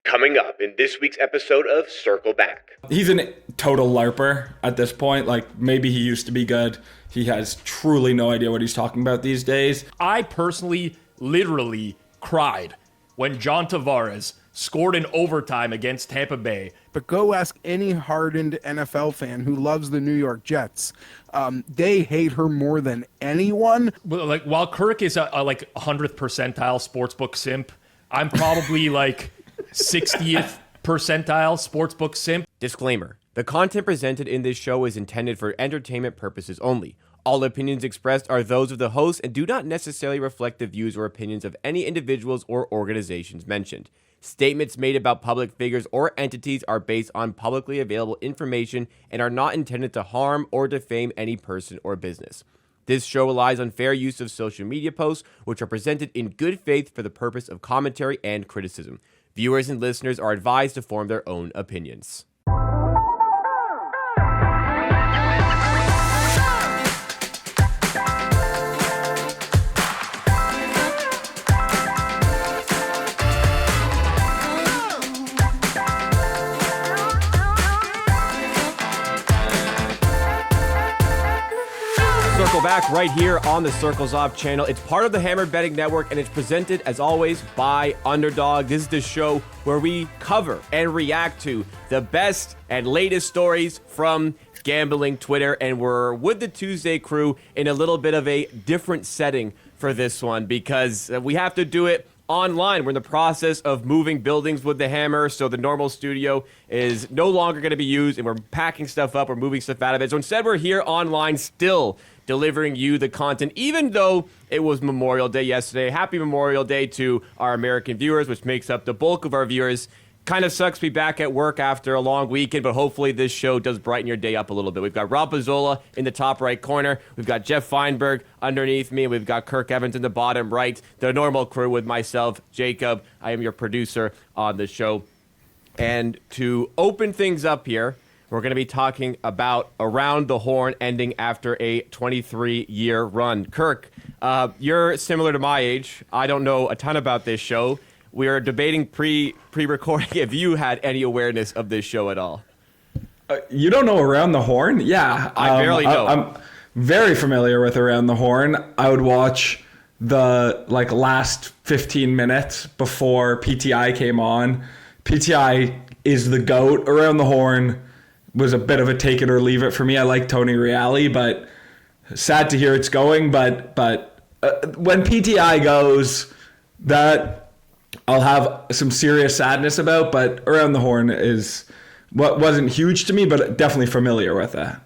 Coming up in this week's episode of Circle Back. He's a total LARPer at this point. Like, maybe he used to be good. He has truly no idea what he's talking about these days. I personally literally cried when John Tavares scored in overtime against Tampa Bay. But go ask any hardened NFL fan who loves the New York Jets. They hate her more than anyone. Well, like, while Kirk is a like 100th percentile sportsbook simp, I'm probably like 60th percentile sportsbook simp. Disclaimer. The content presented in this show is intended for entertainment purposes only. All opinions expressed are those of the host and do not necessarily reflect the views or opinions of any individuals or organizations mentioned. Statements made about public figures or entities are based on publicly available information and are not intended to harm or defame any person or business. This show relies on fair use of social media posts, which are presented in good faith for the purpose of commentary and criticism. Viewers and listeners are advised to form their own opinions. Circle Back right here on the Circles Off channel. It's part of the Hammer Betting Network, and it's presented, as always, by Underdog. This is the show where we cover and react to the best and latest stories from gambling Twitter, and we're with the Tuesday crew in a little bit of a different setting for this one because we have to do it online. We're in the process of moving buildings with the Hammer, so the normal studio is no longer going to be used, and we're packing stuff up, we're moving stuff out of it. So instead, we're here online still delivering you the content, even though it was Memorial Day yesterday. Happy Memorial Day to our American viewers, which makes up the bulk of our viewers. Kind of sucks to be back at work after a long weekend, but hopefully this show does brighten your day up a little bit. We've got Rob Pizzola in the top right corner. We've got Geoff Fienberg underneath me. We've got Kirk Evans in the bottom right. The normal crew with myself, Jacob. I am your producer on the show. And to open things up here, we're going to be talking about Around the Horn ending after a 23-year run. Kirk, you're similar to my age. I don't know a ton about this show. We were debating pre-recording if you had any awareness of this show at all. You don't know Around the Horn? Yeah. I barely know. I'm very familiar with Around the Horn. I would watch the last 15 minutes before PTI came on. PTI is the GOAT. Around the Horn was a bit of a take it or leave it for me. I like Tony Reale, but sad to hear it's going. But when PTI goes, that I'll have some serious sadness about. But Around the Horn is what wasn't huge to me, but definitely familiar with that.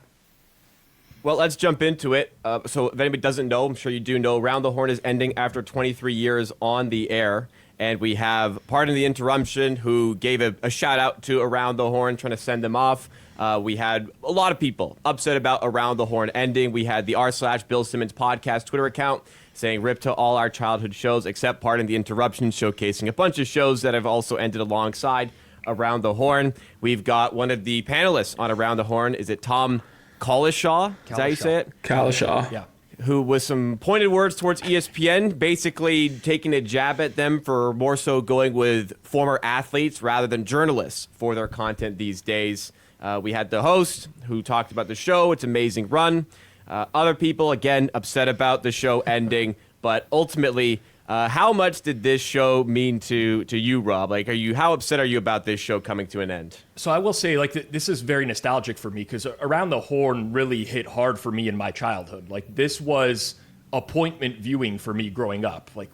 Well, let's jump into it. So if anybody doesn't know, I'm sure you do know, Around the Horn is ending after 23 years on the air. And we have Pardon the Interruption, who gave a shout out to Around the Horn, trying to send them off. We had a lot of people upset about Around the Horn ending. We had the r/Bill Simmons podcast Twitter account saying rip to all our childhood shows, except Pardon the Interruption, showcasing a bunch of shows that have also ended alongside Around the Horn. We've got one of the panelists on Around the Horn. Is it Tom Collishaw? Is that how you say it? Collishaw. Yeah. Who with some pointed words towards ESPN, basically taking a jab at them for more so going with former athletes rather than journalists for their content these days. We had the host who talked about the show, its amazing run. Other people, again, upset about the show ending. But ultimately, how much did this show mean to you, Rob? Like, how upset are you about this show coming to an end? So I will say, this is very nostalgic for me because Around the Horn really hit hard for me in my childhood. Like, this was appointment viewing for me growing up. Like,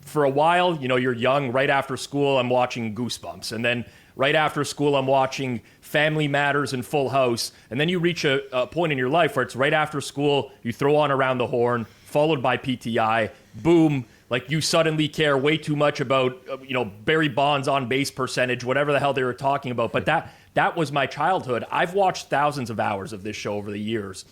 for a while, you're young. Right after school, I'm watching Goosebumps. And then right after school, I'm watching Family Matters and Full House. And then you reach a point in your life where it's right after school, you throw on Around the Horn, followed by PTI. Boom. Like, you suddenly care way too much about, Barry Bonds on base percentage, whatever the hell they were talking about. But that was my childhood. I've watched thousands of hours of this show over the years.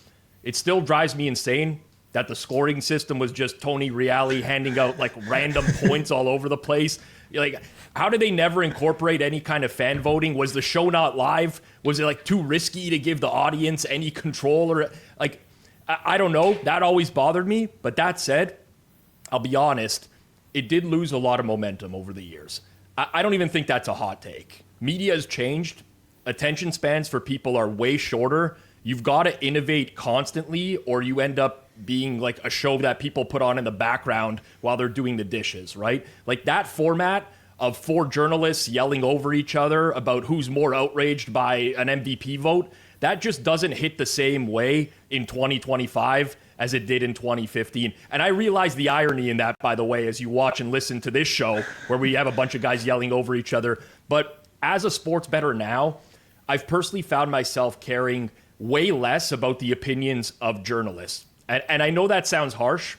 It still drives me insane that the scoring system was just Tony Reale handing out random points all over the place. How did they never incorporate any kind of fan voting? Was the show not live? Was it too risky to give the audience any control? Or I don't know. That always bothered me. But that said, I'll be honest, it did lose a lot of momentum over the years. I don't even think that's a hot take. Media has changed. Attention spans for people are way shorter. You've got to innovate constantly, or you end up being like a show that people put on in the background while they're doing the dishes, right? Like that format of 4 journalists yelling over each other about who's more outraged by an MVP vote, that just doesn't hit the same way in 2025 as it did in 2015. And I realize the irony in that, by the way, as you watch and listen to this show where we have a bunch of guys yelling over each other. But as a sports bettor now, I've personally found myself caring way less about the opinions of journalists. And I know that sounds harsh,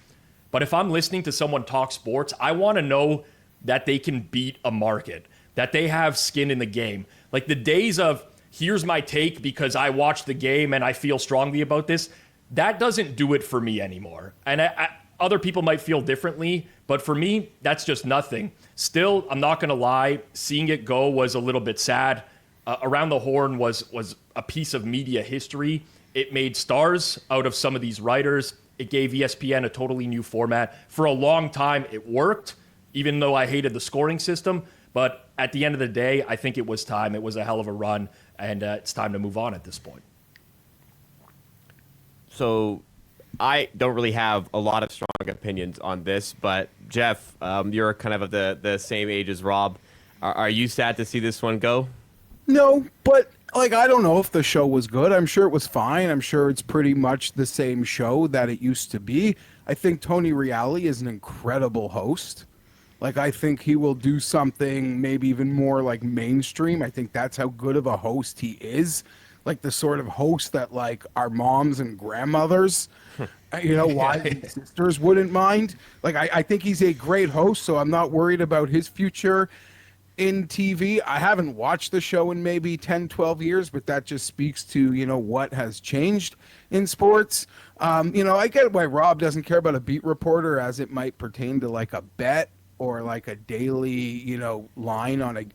but if I'm listening to someone talk sports, I want to know that they can beat a market, that they have skin in the game. Like the days of, here's my take because I watched the game and I feel strongly about this, that doesn't do it for me anymore. And other people might feel differently, but for me, that's just nothing. Still, I'm not going to lie, seeing it go was a little bit sad. Around the Horn was a piece of media history. It made stars out of some of these writers. It gave ESPN a totally new format. For a long time, it worked, even though I hated the scoring system. But at the end of the day, I think it was time. It was a hell of a run, and it's time to move on at this point. So I don't really have a lot of strong opinions on this, but Geoff, you're kind of the same age as Rob. Are you sad to see this one go? No, but like I don't know if the show was good. I'm sure it was fine. I'm sure it's pretty much the same show that it used to be. I think Tony Reali is an incredible host. Like I think he will do something maybe even more like mainstream. I think that's how good of a host he is. Like the sort of host that like our moms and grandmothers, wives and sisters wouldn't mind. Like I think he's a great host, so I'm not worried about his future in TV. I haven't watched the show in maybe 10, 12 years, but that just speaks to, what has changed in sports. I get why Rob doesn't care about a beat reporter as it might pertain to like a bet or like a daily, line on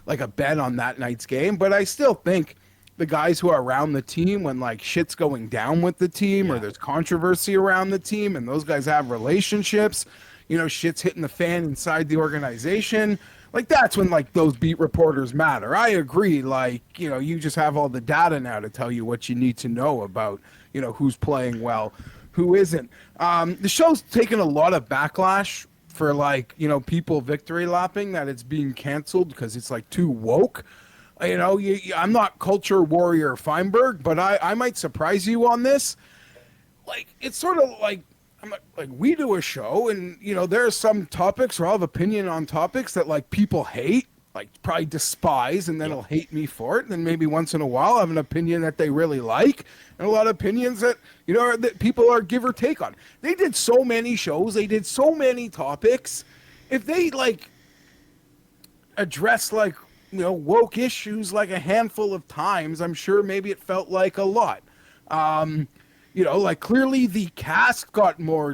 like a bet on that night's game. But I still think the guys who are around the team when like shit's going down with the team or there's controversy around the team and those guys have relationships, shit's hitting the fan inside the organization. Like that's when like those beat reporters matter. I agree. Like, you just have all the data now to tell you what you need to know about, who's playing well, who isn't. The show's taken a lot of backlash for like, people victory lapping that it's being canceled because it's like too woke. I'm not culture warrior Fienberg, but I might surprise you on this. Like, it's sort of like, we do a show and, there are some topics or I'll have opinion on topics that like people hate, like probably despise, and then they'll hate me for it. And then maybe once in a while I have an opinion that they really like and a lot of opinions that, that people are give or take on. They did so many shows. They did so many topics. If they like address like, woke issues like a handful of times, I'm sure maybe it felt like a lot. Like clearly the cast got more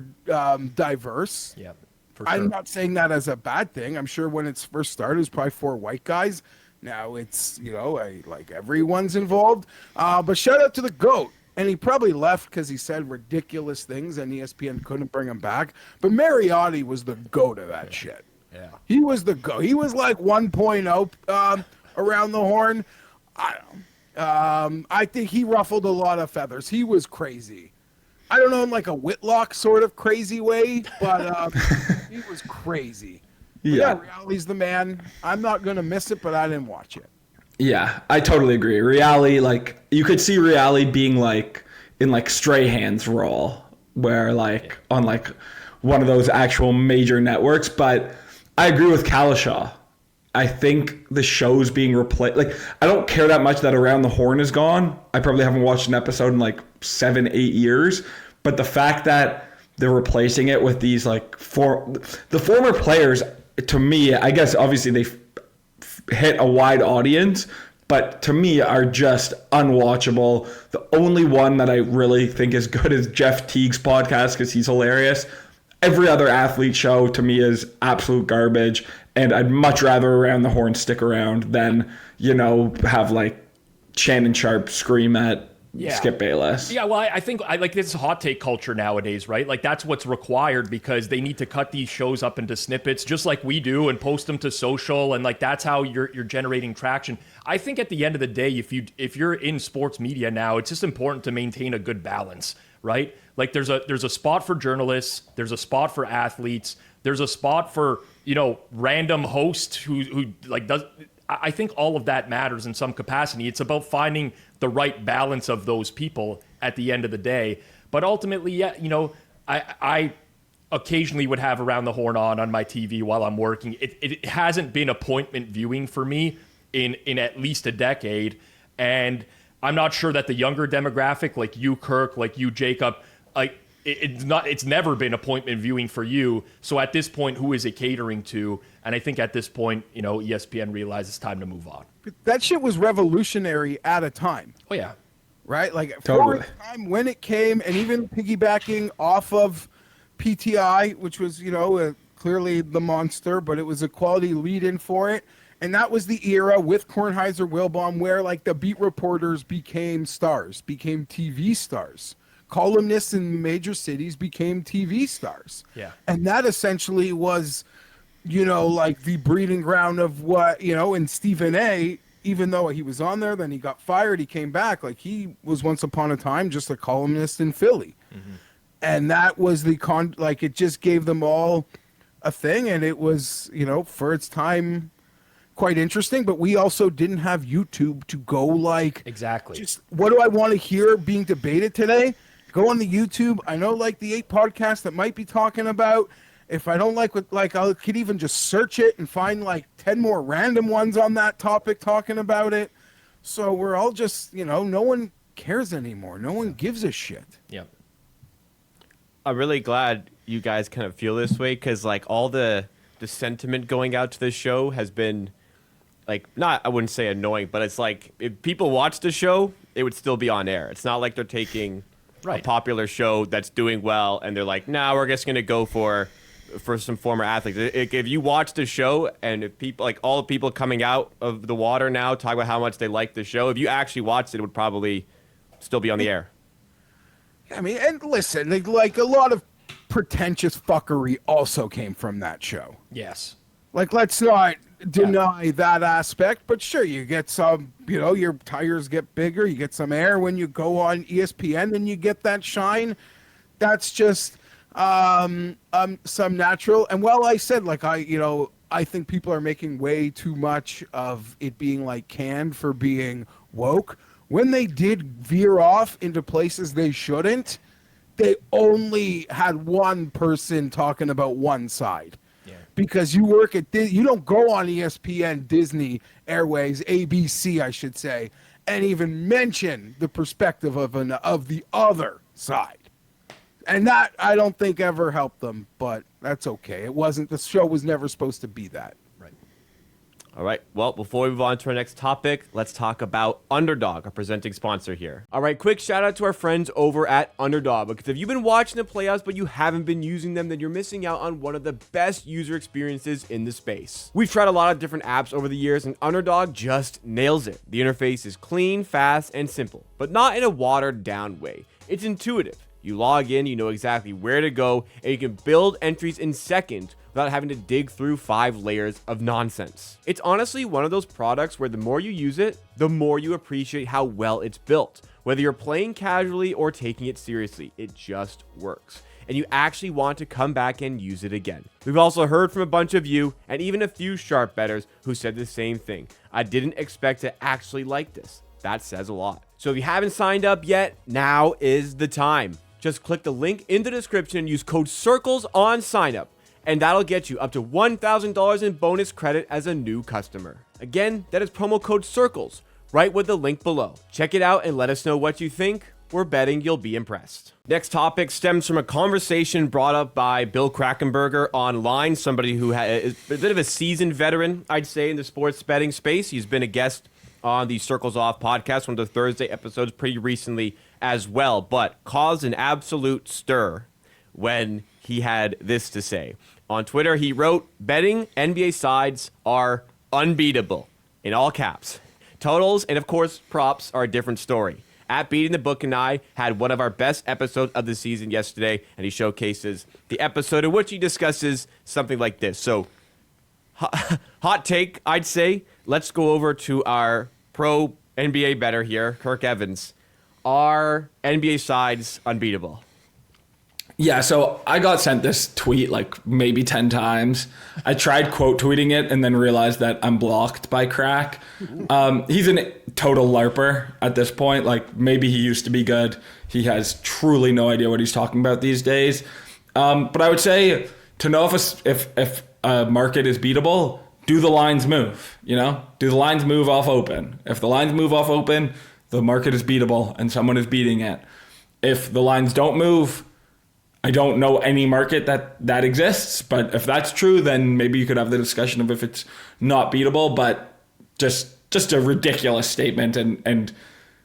diverse. Yeah, for sure. I'm not saying that as a bad thing. I'm sure when it's first started, it was probably 4 white guys. Now it's, like everyone's involved. But shout out to the GOAT. And he probably left because he said ridiculous things and ESPN couldn't bring him back. But Mariotti was the GOAT of that shit. Yeah. He was the GOAT. He was like 1.0 around the horn. I think he ruffled a lot of feathers. He was crazy. I don't know in like a Whitlock sort of crazy way, but he was crazy. Yeah, Reality's the man. I'm not going to miss it, but I didn't watch it. Yeah, I totally agree. Reality, like, you could see Reality being like in like Strahan's role, where like on like one of those actual major networks. But I agree with Kalishaw. I think the show's being replaced. Like, I don't care that much that Around the Horn is gone. I probably haven't watched an episode in like 7-8 years. But the fact that they're replacing it with these like the former players, to me, I guess obviously they hit a wide audience, but to me are just unwatchable. The only one that I really think is good is Jeff Teague's podcast because he's hilarious. Every other athlete show to me is absolute garbage, and I'd much rather Around the Horn stick around than, have like Shannon Sharp scream at Skip Bayless. Yeah, well, I think I like this is hot take culture nowadays, right? Like that's what's required because they need to cut these shows up into snippets just like we do and post them to social, and like that's how you're generating traction. I think at the end of the day, if you're in sports media now, it's just important to maintain a good balance, right? Like there's a spot for journalists, there's a spot for athletes, there's a spot for, random host who like does. I think all of that matters in some capacity. It's about finding the right balance of those people at the end of the day. But ultimately, yeah, I occasionally would have Around the Horn on my TV while I'm working. It hasn't been appointment viewing for me in at least a decade. And I'm not sure that the younger demographic, like you, Kirk, like you, Jacob, like it's never been appointment viewing for you. So at this point, who is it catering to? And I think at this point, ESPN realizes it's time to move on. That shit was revolutionary at a time. Oh yeah. Right? Like Totally. for a time when it came, and even piggybacking off of PTI, which was, clearly the monster, but it was a quality lead-in for it. And that was the era with Kornheiser Wilbaum where like the beat reporters became stars, became TV stars. Columnists in major cities became TV stars. Yeah. And that essentially was, like the breeding ground of what, and Stephen A., even though he was on there, then he got fired, he came back. Like he was once upon a time just a columnist in Philly. Mm-hmm. And that was it just gave them all a thing. And it was, for its time, quite interesting. But we also didn't have YouTube to go like, exactly. Just what do I want to hear being debated today? Go on the YouTube. I know like the 8 podcasts that might be talking about. If I don't like what, like I could even just search it and find like 10 more random ones on that topic talking about it. So we're all just, no one cares anymore. No one gives a shit. Yeah. I'm really glad you guys kind of feel this way because like all the sentiment going out to this show has been like, I wouldn't say annoying, but it's like if people watch the show, it would still be on air. It's not like they're taking a popular show that's doing well and they're like, we're just going to go for some former athletes. If you watch the show and if people like all the people coming out of the water now talk about how much they like the show, if you actually watched it, it would probably still be on the air. I mean, and listen, like a lot of pretentious fuckery also came from that show. Yes. Like, let's not deny that aspect, but sure, you get some, your tires get bigger, you get some air when you go on ESPN and you get that shine. That's just some natural. And while I said, like, I think people are making way too much of it being like canned for being woke. When they did veer off into places they shouldn't, they only had one person talking about one side. Yeah. Because you work at you don't go on ESPN, Disney, Airways, ABC, I should say, and even mention the perspective of the other side. And that I don't think ever helped them, but that's okay. It wasn't. The show was never supposed to be that. All right, well, before we move on to our next topic, let's talk about Underdog, our presenting sponsor here. All right, quick shout out to our friends over at Underdog, because if you've been watching the playoffs but you haven't been using them, then you're missing out on one of the best user experiences in the space. We've tried a lot of different apps over the years, and Underdog just nails it. The interface is clean, fast, and simple, but not in a watered down way. It's intuitive. You log in, you know exactly where to go, and you can build entries in seconds without having to dig through 5 layers of nonsense. It's honestly one of those products where the more you use it, the more you appreciate how well it's built. Whether you're playing casually or taking it seriously, it just works. And you actually want to come back and use it again. We've also heard from a bunch of you, and even a few sharp bettors who said the same thing. I didn't expect to actually like this. That says a lot. So if you haven't signed up yet, now is the time. Just click the link in the description and use code CIRCLES on sign up. And that'll get you up to $1,000 in bonus credit as a new customer. Again, that is promo code CIRCLES, right with the link below. Check it out and let us know what you think. We're betting you'll be impressed. Next topic stems from a conversation brought up by Bill Krackomberger online, somebody who is a bit of a seasoned veteran, I'd say, in the sports betting space. He's been a guest on the Circles Off podcast, one of the Thursday episodes pretty recently as well, but caused an absolute stir when he had this to say. On Twitter, he wrote, "Betting NBA sides are unbeatable," in all caps. Totals and, of course, props are a different story. at Beating the Book and I had one of our best episodes of the season yesterday, and he showcases the episode in which he discusses something like this. So, hot take, I'd say. Let's go over to our pro NBA bettor here, Kirk Evans. Are NBA sides unbeatable? Yeah, so I got sent this tweet like maybe 10 times. I tried quote tweeting it and then realized that I'm blocked by Crack. He's a total LARPer at this point. Like, maybe he used to be good. He has truly no idea what he's talking about these days. But I would say, to know if a market is beatable, do the lines move, you know? Do the lines move off open? If the lines move off open, the market is beatable and someone is beating it. If the lines don't move, I don't know any market that exists, but if that's true, then maybe you could have the discussion of if it's not beatable, but just a ridiculous statement and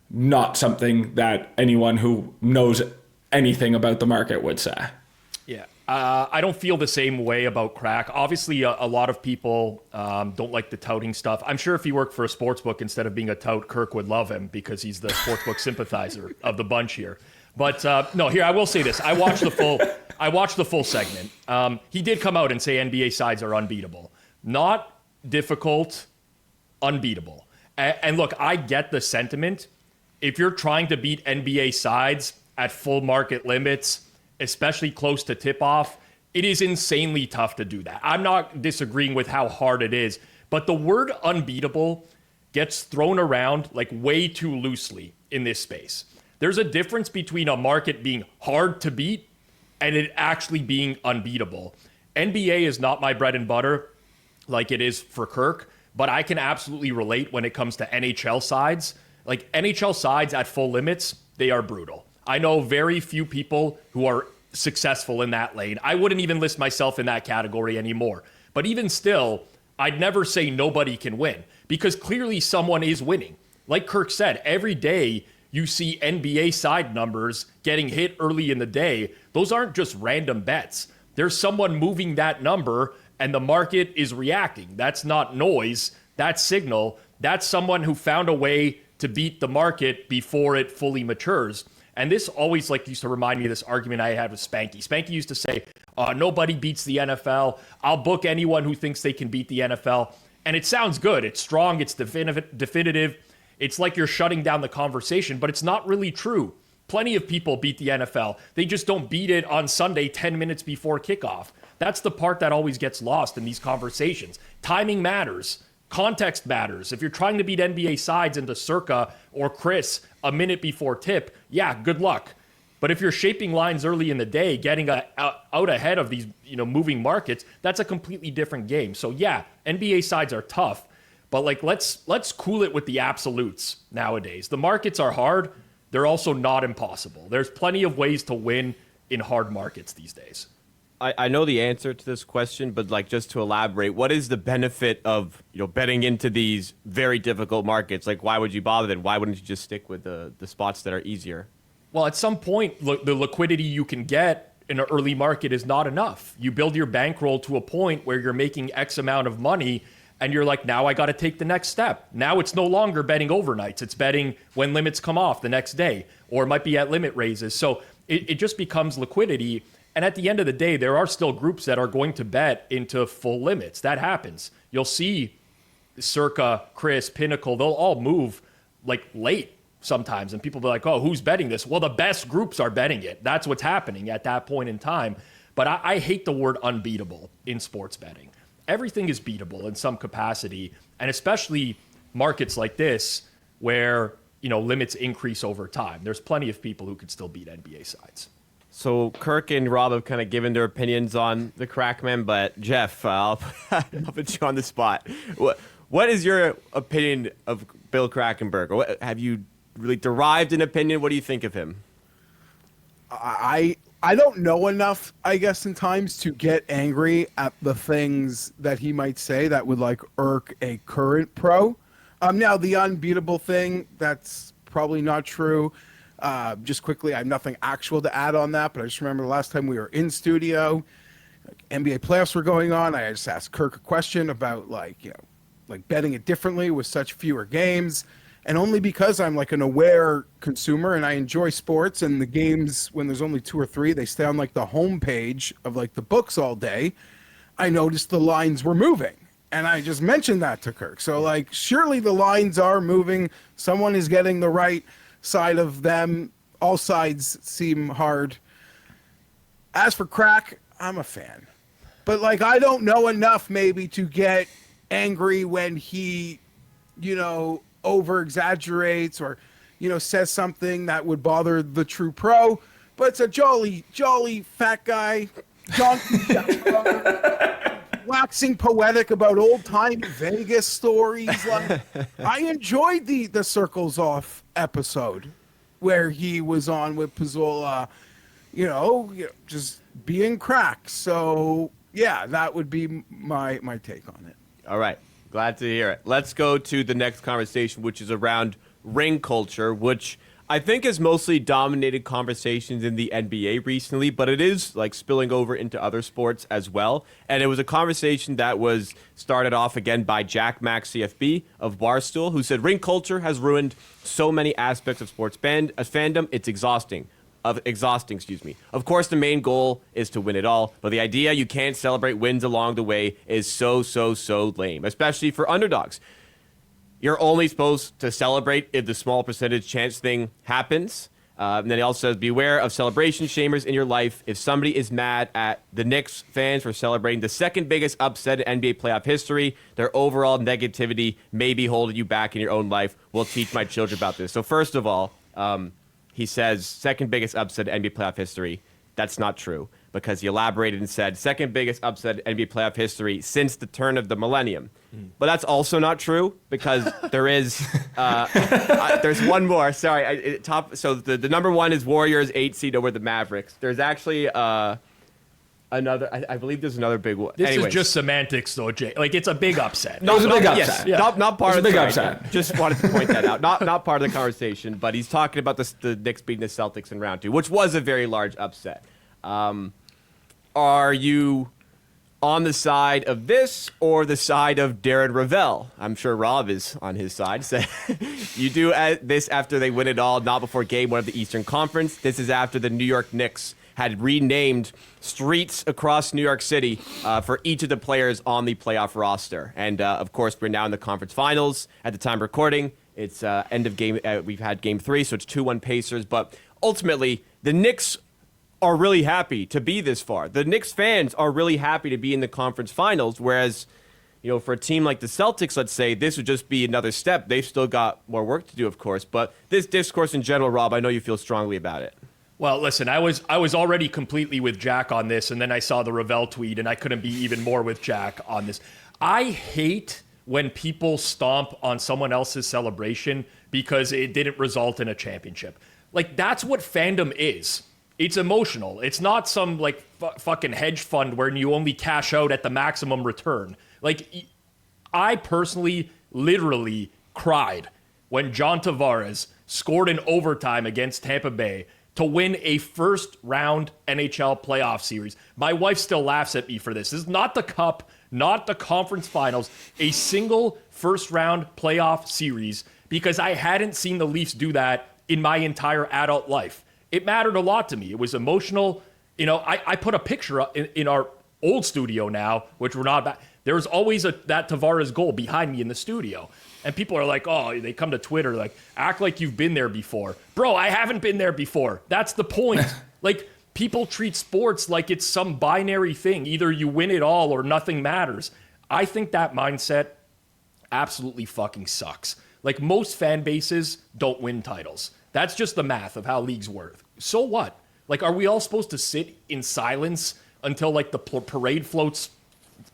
not something that anyone who knows anything about the market would say. Yeah. I don't feel the same way about Crack. Obviously, a lot of people don't like the touting stuff. I'm sure if he worked for a sportsbook instead of being a tout, Kirk would love him because he's the sportsbook sympathizer of the bunch here. But no, here I will say this: I watched the full segment. He did come out and say NBA sides are unbeatable, not difficult, unbeatable. And look, I get the sentiment. If you're trying to beat NBA sides at full market limits, especially close to tip-off, it is insanely tough to do that. I'm not disagreeing with how hard it is, but the word unbeatable gets thrown around like way too loosely in this space. There's a difference between a market being hard to beat and it actually being unbeatable. NBA is not my bread and butter like it is for Kirk, but I can absolutely relate when it comes to NHL sides. Like NHL sides at full limits, they are brutal. I know very few people who are successful in that lane. I wouldn't even list myself in that category anymore. But even still, I'd never say nobody can win because clearly someone is winning. Like Kirk said, every day you see NBA side numbers getting hit early in the day. Those aren't just random bets. There's someone moving that number and the market is reacting. That's not noise. That's signal. That's someone who found a way to beat the market before it fully matures. And this always used to remind me of this argument I had with Spanky. Spanky used to say, nobody beats the NFL. I'll book anyone who thinks they can beat the NFL. And it sounds good. It's strong. It's definitive. It's like you're shutting down the conversation, but it's not really true. Plenty of people beat the NFL. They just don't beat it on Sunday 10 minutes before kickoff. That's the part that always gets lost in these conversations. Timing matters. Context matters. If you're trying to beat NBA sides into Circa or Chris a minute before tip, yeah, good luck. But if you're shaping lines early in the day, getting out ahead of these moving markets, that's a completely different game. So yeah, NBA sides are tough, but let's cool it with the absolutes nowadays. The markets are hard. They're also not impossible. There's plenty of ways to win in hard markets these days. I know the answer to this question, but just to elaborate, what is the benefit of betting into these very difficult markets? Why would you bother then? Why wouldn't you just stick with the spots that are easier? Well, at some point, the liquidity you can get in an early market is not enough. You build your bankroll to a point where you're making X amount of money, and you're like, now I got to take the next step. Now it's no longer betting overnights. It's betting when limits come off the next day, or it might be at limit raises. So it just becomes liquidity. And at the end of the day, there are still groups that are going to bet into full limits. That happens. You'll see Circa, Chris, Pinnacle, they'll all move late sometimes. And people will be like, oh, who's betting this? Well, the best groups are betting it. That's what's happening at that point in time. But I hate the word unbeatable in sports betting. Everything is beatable in some capacity. And especially markets like this where, limits increase over time. There's plenty of people who could still beat NBA sides. So Kirk and Rob have kind of given their opinions on the Crackman, but Geoff, I'll put you on the spot. What is your opinion of Bill Krackomberger? Have you really derived an opinion? What do you think of him? I don't know enough, I guess, in times to get angry at the things that he might say that would irk a current pro. Now the unbeatable thing, that's probably not true. Just quickly, I have nothing actual to add on that, but I just remember the last time we were in studio, NBA playoffs were going on. I just asked Kirk a question about betting it differently with such fewer games, And only because I'm like an aware consumer and I enjoy sports, and the games, when there's only 2 or 3, they stay on like the homepage of like the books all day. I noticed the lines were moving. And I just mentioned that to Kirk. So like, surely the lines are moving. Someone is getting the right side of them. All sides seem hard. As for Crack, I'm a fan. But like, I don't know enough maybe to get angry when he, over exaggerates or, says something that would bother the true pro. But it's a jolly fat guy, waxing poetic about old time Vegas stories. Like, I enjoyed the Circles Off episode where he was on with Pizzola, just being Crack. So yeah, that would be my take on it. All right. Glad to hear it. Let's go to the next conversation, which is around ring culture, which I think has mostly dominated conversations in the NBA recently, but it is like spilling over into other sports as well. And it was a conversation that was started off again by Jack Max CFB of Barstool, who said ring culture has ruined so many aspects of sports fandom. It's exhausting. Of course, the main goal is to win it all, but the idea you can't celebrate wins along the way is so lame, especially for underdogs. You're only supposed to celebrate if the small percentage chance thing happens. And then he also says, beware of celebration shamers in your life. If somebody is mad at the Knicks fans for celebrating the second biggest upset in NBA playoff history, their overall negativity may be holding you back in your own life. We'll teach my children about this. So first of all, he says second biggest upset in NBA playoff history. That's not true, because he elaborated and said second biggest upset in NBA playoff history since the turn of the millennium. But that's also not true, because there is there's one more. Sorry, so the number one is Warriors 8 seed over the Mavericks. There's actually another. I believe there's another big one. This is just semantics, though, Jay. Like, it's a big upset. No, it was a big upset. Yes, Yeah. not part of the big conversation. upset. Just wanted to point that out. Not part of the conversation, but he's talking about the Knicks beating the Celtics in round 2, which was a very large upset. Are you on the side of this or the side of Darren Ravel? I'm sure Rob is on his side. So you do this after they win it all, not before game 1 of the Eastern Conference. This is after the New York Knicks had renamed streets across New York City for each of the players on the playoff roster. And, of course, we're now in the conference finals at the time of recording. It's end of game. We've had game 3, so it's 2-1 Pacers. But ultimately, the Knicks are really happy to be this far. The Knicks fans are really happy to be in the conference finals, whereas, for a team like the Celtics, let's say, this would just be another step. They've still got more work to do, of course. But this discourse in general, Rob, I know you feel strongly about it. Well, listen, I was already completely with Jack on this, and then I saw the Ravel tweet, and I couldn't be even more with Jack on this. I hate when people stomp on someone else's celebration because it didn't result in a championship. Like, that's what fandom is. It's emotional. It's not some, like, fucking hedge fund where you only cash out at the maximum return. Like, I personally literally cried when John Tavares scored in overtime against Tampa Bay to win a first-round NHL playoff series. My wife still laughs at me for this. This is not the Cup, not the conference finals, a single first-round playoff series, because I hadn't seen the Leafs do that in my entire adult life. It mattered a lot to me. It was emotional. I put a picture up in our old studio now, which we're not back. There's always that Tavares goal behind me in the studio. And people are like, oh, they come to Twitter, like, act like you've been there before. Bro, I haven't been there before. That's the point. Like, people treat sports like it's some binary thing. Either you win it all or nothing matters. I think that mindset absolutely fucking sucks. Like, most fan bases don't win titles. That's just the math of how leagues work. So what? Like, are we all supposed to sit in silence until, like, the parade floats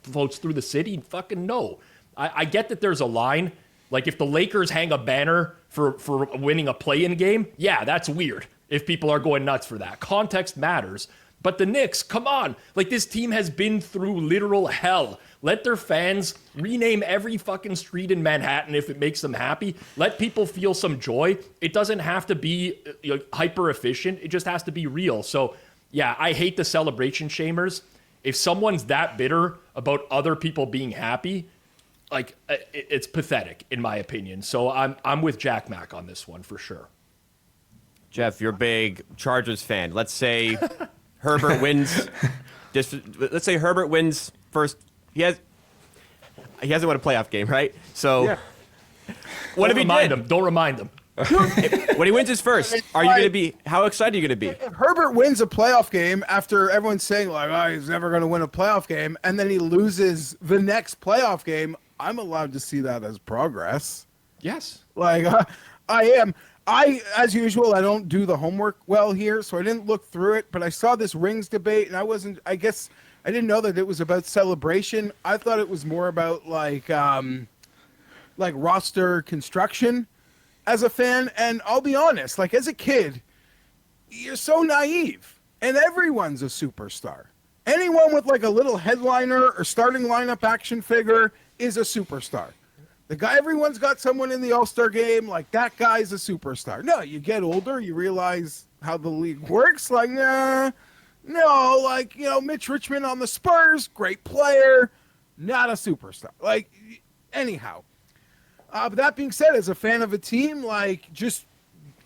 through the city? Fucking no. I get that there's a line. Like, if the Lakers hang a banner for winning a play-in game, yeah, that's weird if people are going nuts for that. Context matters. But the Knicks, come on. Like, this team has been through literal hell. Let their fans rename every fucking street in Manhattan if it makes them happy. Let people feel some joy. It doesn't have to be hyper efficient. It just has to be real. So, yeah, I hate the celebration shamers. If someone's that bitter about other people being happy, like it's pathetic in my opinion. So I'm with Jack Mack on this one for sure. Geoff, you're a big Chargers fan. Let's say Herbert wins. Let's say Herbert wins first. He hasn't won a playoff game, right? So, Yeah. what if he did? Don't remind them. When he wins his first, are you going to be? How excited are you going to be? If Herbert wins a playoff game after everyone's saying like, oh, he's never going to win a playoff game, and then he loses the next playoff game, I'm allowed to see that as progress. Yes. Like I am. As usual, I don't do the homework well here, so I didn't look through it. But I saw this rings debate, and I guess I didn't know that it was about celebration. I thought it was more about like roster construction. As a fan, and I'll be honest, like as a kid, you're so naive, and everyone's a superstar. Anyone with like a little headliner or starting lineup action figure is a superstar. The guy, everyone's got someone in the All-Star game, like that guy's a superstar. No, you get older, you realize how the league works. Like, no, like, Mitch Richmond on the Spurs, great player, not a superstar. Like, anyhow. But that being said, as a fan of a team, like, just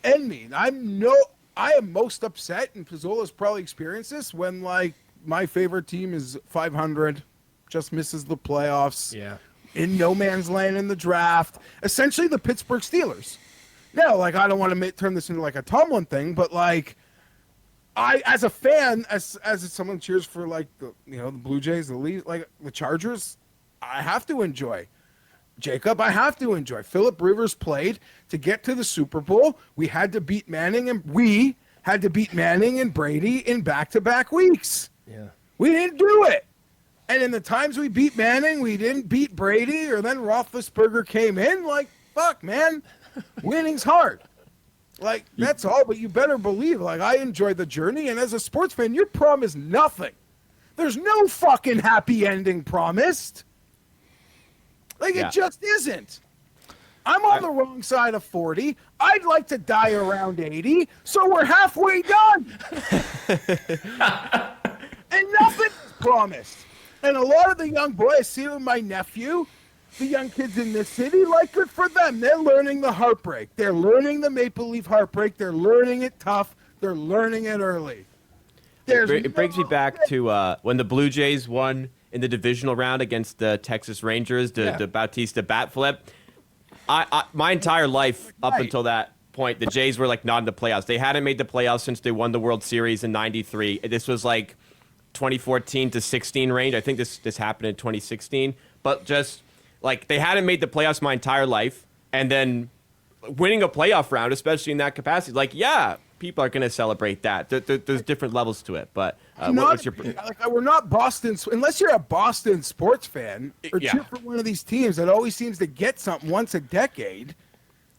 end me. I am most upset, and Pizzola's probably experienced this, when, like, my favorite team is 500, just misses the playoffs. Yeah. In no man's land in the draft. Essentially the Pittsburgh Steelers. Now, like, I don't want to turn this into, like, a Tomlin thing, but, like, I, as a fan, as someone cheers for, like, the Blue Jays, the Leafs, like, the Chargers, I have to enjoy. Jacob, I have to enjoy. Phillip Rivers played to get to the Super Bowl. We had to beat Manning and Brady in back-to-back weeks. Yeah. We didn't do it. And in the times we beat Manning, we didn't beat Brady, or then Roethlisberger came in. Like, fuck, man. Winning's hard. Like, that's all, but you better believe, like, I enjoyed the journey, and as a sports fan, your prom is nothing. There's no fucking happy ending promised. Like, it just isn't. I'm on the wrong side of 40. I'd like to die around 80, so we're halfway done. And nothing is promised. And a lot of the young boys, I see with my nephew, the young kids in this city, like, good for them. They're learning the heartbreak. They're learning the Maple Leaf heartbreak. They're learning it tough. They're learning it early. It brings me back to when the Blue Jays won in the divisional round against the Texas Rangers, the Bautista bat flip. My entire life up until that point, the Jays were like not in the playoffs. They hadn't made the playoffs since they won the World Series in '93. This was like 2014 to 16 range. I think this happened in 2016. But just like they hadn't made the playoffs my entire life, and then winning a playoff round, especially in that capacity, like people are going to celebrate that. There's different levels to it, but what's your... we're not Boston, unless you're a Boston sports fan or cheer for one of these teams that always seems to get something once a decade.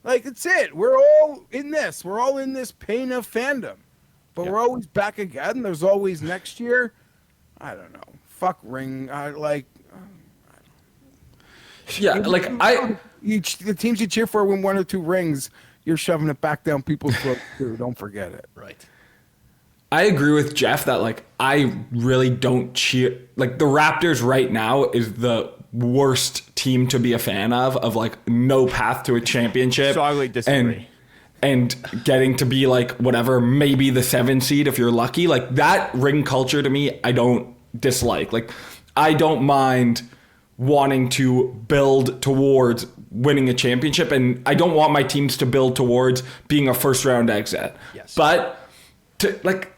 Like, it's it. We're all in this. We're all in this pain of fandom, but we're always back again. There's always next year. I don't know. Fuck ring. The teams you cheer for win 1 or 2 rings. You're shoving it back down people's throats too. Don't forget it. Right. I agree with Geoff that, like, I really don't cheer. Like, the Raptors right now is the worst team to be a fan of like, no path to a championship. Strongly disagree. And getting to be, like, whatever, maybe the 7 seed if you're lucky. Like, that ring culture to me, I don't dislike. Like, I don't mind wanting to build towards winning a championship, and I don't want my teams to build towards being a first round exit. Yes. But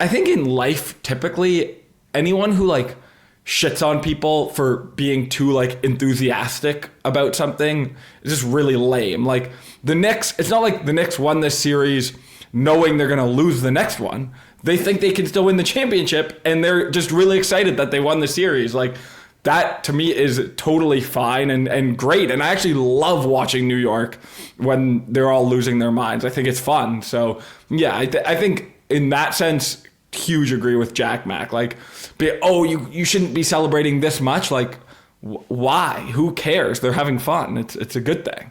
I think in life, typically anyone who like shits on people for being too like enthusiastic about something is just really lame. Like the Knicks, it's not like the Knicks won this series knowing they're going to lose the next one. They think they can still win the championship, and they're just really excited that they won the series. Like, that to me is totally fine and great. And I actually love watching New York when they're all losing their minds. I think it's fun. So yeah, I think in that sense, huge agree with Jack Mack. Like, you shouldn't be celebrating this much. Like, why? Who cares? They're having fun. It's a good thing.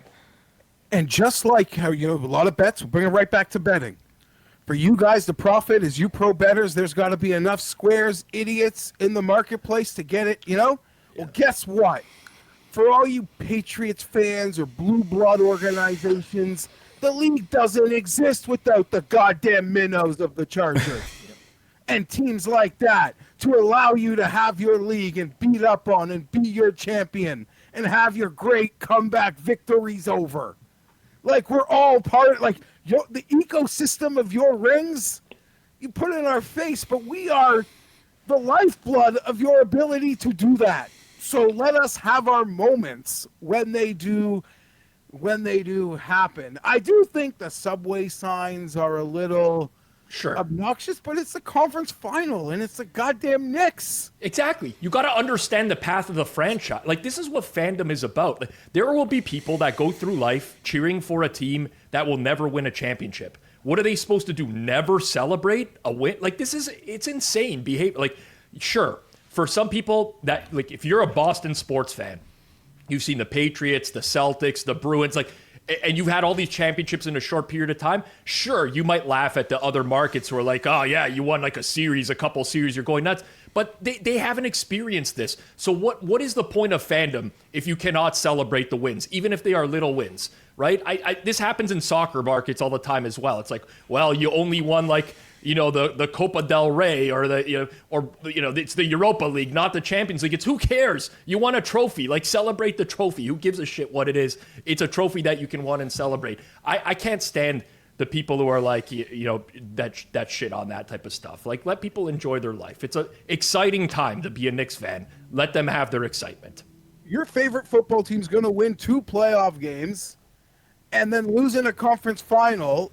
And just like how, a lot of bets, we'll bring it right back to betting. For you guys, the profit is you pro bettors. There's got to be enough squares, idiots in the marketplace to get it, Well, guess what? for all you Patriots fans or blue blood organizations, the league doesn't exist without the goddamn minnows of the Chargers. And teams like that to allow you to have your league and beat up on and be your champion and have your great comeback victories over. Like, we're all part of, like, the ecosystem of your rings, you put it in our face, but we are the lifeblood of your ability to do that. So let us have our moments when they do happen. I do think the subway signs are a little obnoxious, but it's the conference final and it's the goddamn Knicks. Exactly. You got to understand the path of the franchise. Like, this is what fandom is about. Like, there will be people that go through life cheering for a team that will never win a championship. What are they supposed to do? Never celebrate a win? Like, it's insane behavior. Like, sure, for some people that, like, if you're a Boston sports fan, you've seen the Patriots, the Celtics, the Bruins, like, and you've had all these championships in a short period of time, sure, you might laugh at the other markets who are like, oh, yeah, you won like a couple series, you're going nuts. But they haven't experienced this. So what is the point of fandom if you cannot celebrate the wins, even if they are little wins, right? This happens in soccer markets all the time as well. It's like, well, you only won like, the Copa del Rey or it's the Europa League, not the Champions League. It's who cares? You won a trophy. Like, celebrate the trophy. Who gives a shit what it is? It's a trophy that you can win and celebrate. I can't stand the people who are like, that shit on that type of stuff. Like, let people enjoy their life. It's an exciting time to be a Knicks fan. Let them have their excitement. Your favorite football team's going to win 2 playoff games and then lose in a conference final.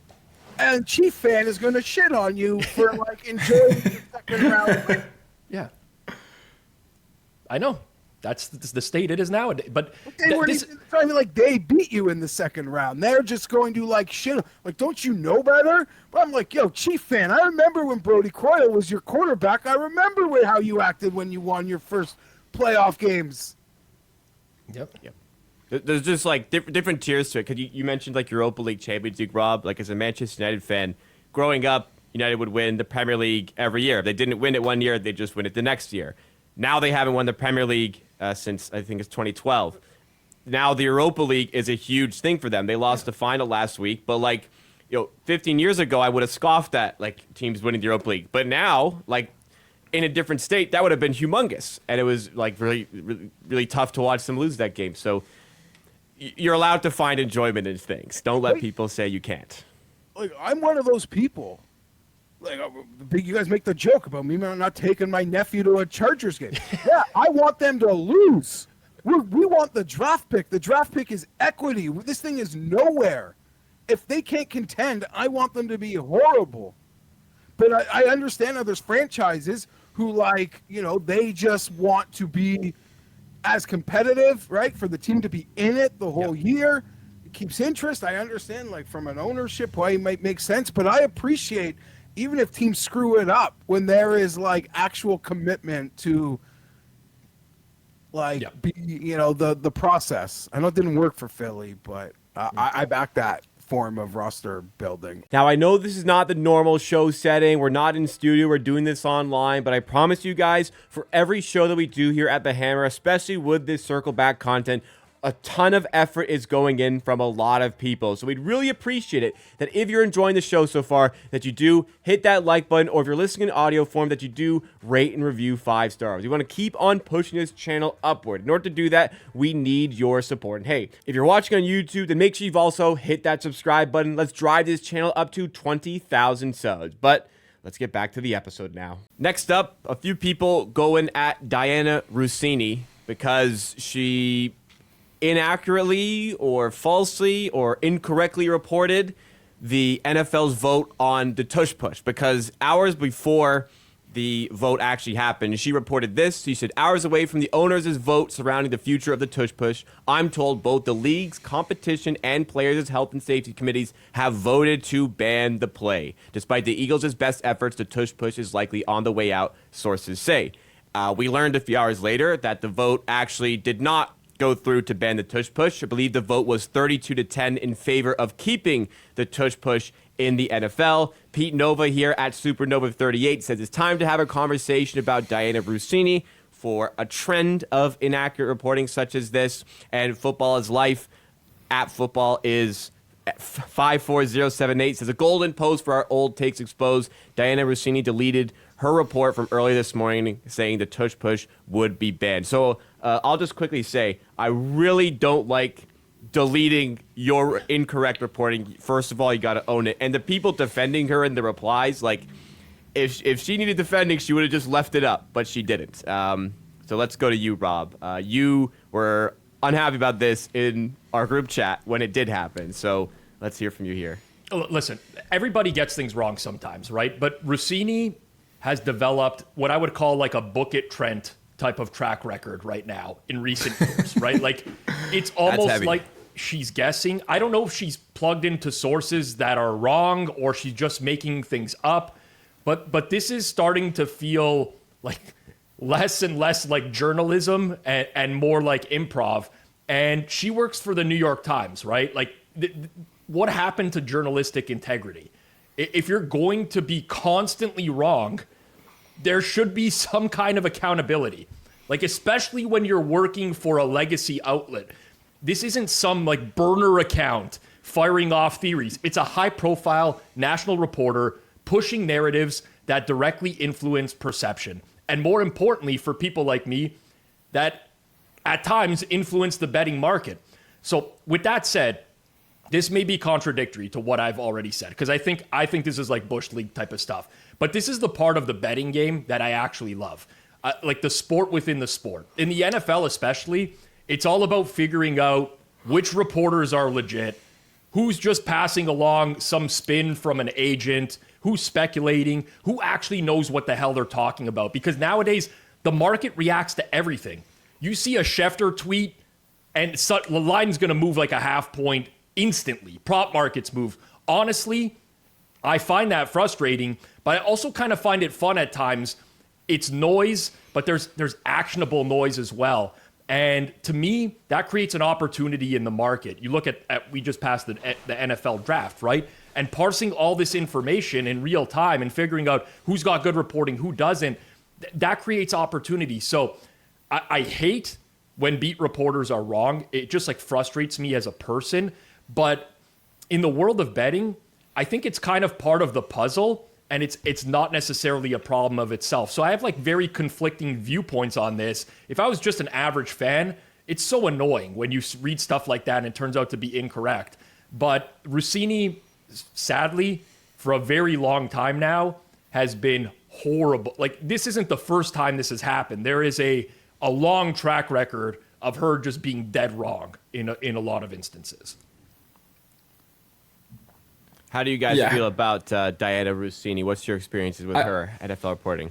And Chief fan is going to shit on you for, like, enjoying the second round. Yeah. I know. That's the state it is nowadays. But they weren't even trying to, like, they beat you in the second round. They're just going to, like, shit. Like, don't you know better? But I'm like, yo, Chief fan, I remember when Brody Croyle was your quarterback. I remember how you acted when you won your first playoff games. Yep. There's just like different tiers to it. Because you mentioned like Europa League Champions League, Rob. Like, as a Manchester United fan, growing up, United would win the Premier League every year. If they didn't win it one year, they'd just win it the next year. Now they haven't won the Premier League since I think it's 2012. Now the Europa League is a huge thing for them. They lost the final last week, but like 15 years ago, I would have scoffed at like teams winning the Europa League. But now, like, in a different state, that would have been humongous, and it was like really, really, really tough to watch them lose that game. So you're allowed to find enjoyment in things. Don't let people say you can't. Like, I'm one of those people. Like, you guys make the joke about me not taking my nephew to a Chargers game. Yeah, I want them to lose. We want the draft pick. The draft pick is equity. This thing is nowhere. If they can't contend, I want them to be horrible. But I understand how there's franchises who, like, they just want to be as competitive, right, for the team to be in it the whole year. It keeps interest. I understand, like, from an ownership why it might make sense, but I appreciate, even if teams screw it up, when there is, like, actual commitment to, like, be, the process. I know it didn't work for Philly, but I back that form of roster building. Now, I know this is not the normal show setting. We're not in studio. We're doing this online, but I promise you guys, for every show that we do here at The Hammer, especially with this Circle Back content, a ton of effort is going in from a lot of people. So we'd really appreciate it that if you're enjoying the show so far, that you do hit that like button, or if you're listening in audio form, that you do rate and review 5 stars. We want to keep on pushing this channel upward. In order to do that, we need your support. And hey, if you're watching on YouTube, then make sure you've also hit that subscribe button. Let's drive this channel up to 20,000 subs. But let's get back to the episode now. Next up, a few people going at Dianna Russini because she inaccurately or falsely or incorrectly reported the NFL's vote on the tush push, because hours before the vote actually happened, she reported this. She said, hours away from the owners' vote surrounding the future of the tush push, I'm told both the league's competition and players' health and safety committees have voted to ban the play. Despite the Eagles' best efforts, the tush push is likely on the way out, sources say. We learned a few hours later that the vote actually did not go through to ban the tush push. I believe the vote was 32-10 in favor of keeping the tush push in the NFL. Pete Nova here at Supernova38 says it's time to have a conversation about Dianna Russini. for a trend of inaccurate reporting such as this. And Football is Life at Football is 54078 says a golden post for our old takes exposed. Dianna Russini deleted her report from earlier this morning saying the tush push would be banned. So I'll just quickly say I really don't like deleting your incorrect reporting. First of all, you got to own it. And the people defending her in the replies, like if she needed defending, she would have just left it up, but she didn't. So let's go to you, Rob. You were unhappy about this in our group chat when it did happen. So let's hear from you here. Listen, everybody gets things wrong sometimes, right? But Russini has developed what I would call like a book it Trent type of track record right now in recent years, right? Like it's almost like she's guessing. I don't know if she's plugged into sources that are wrong or she's just making things up. But this is starting to feel like less and less like journalism and more like improv. And she works for the New York Times, right? Like what happened to journalistic integrity? If you're going to be constantly wrong, there should be some kind of accountability. Like, especially when you're working for a legacy outlet. This isn't some like burner account firing off theories. It's a high profile national reporter pushing narratives that directly influence perception. And more importantly, for people like me, that at times influence the betting market. So with that said, this may be contradictory to what I've already said, because I think this is like Bush League type of stuff. But this is the part of the betting game that I actually love. Like the sport within the sport. In the NFL especially, it's all about figuring out which reporters are legit, who's just passing along some spin from an agent, who's speculating, who actually knows what the hell they're talking about. Because nowadays, the market reacts to everything. You see a Schefter tweet, and the line's going to move like a half point instantly. Prop markets move. Honestly, I find that frustrating, but I also kind of find it fun at times. It's noise, but there's actionable noise as well. And to me, that creates an opportunity in the market. You look at we just passed the NFL draft, right? And parsing all this information in real time and figuring out who's got good reporting, who doesn't, that creates opportunity. So I hate when beat reporters are wrong. It just like frustrates me as a person. But in the world of betting, I think it's kind of part of the puzzle, and it's not necessarily a problem of itself. So I have like very conflicting viewpoints on this. If I was just an average fan, it's so annoying when you read stuff like that and it turns out to be incorrect. But Russini, sadly, for a very long time now, has been horrible. Like, this isn't the first time this has happened. There is a long track record of her just being dead wrong in a lot of instances. How do you guys feel about Dianna Russini? What's your experiences with her NFL reporting?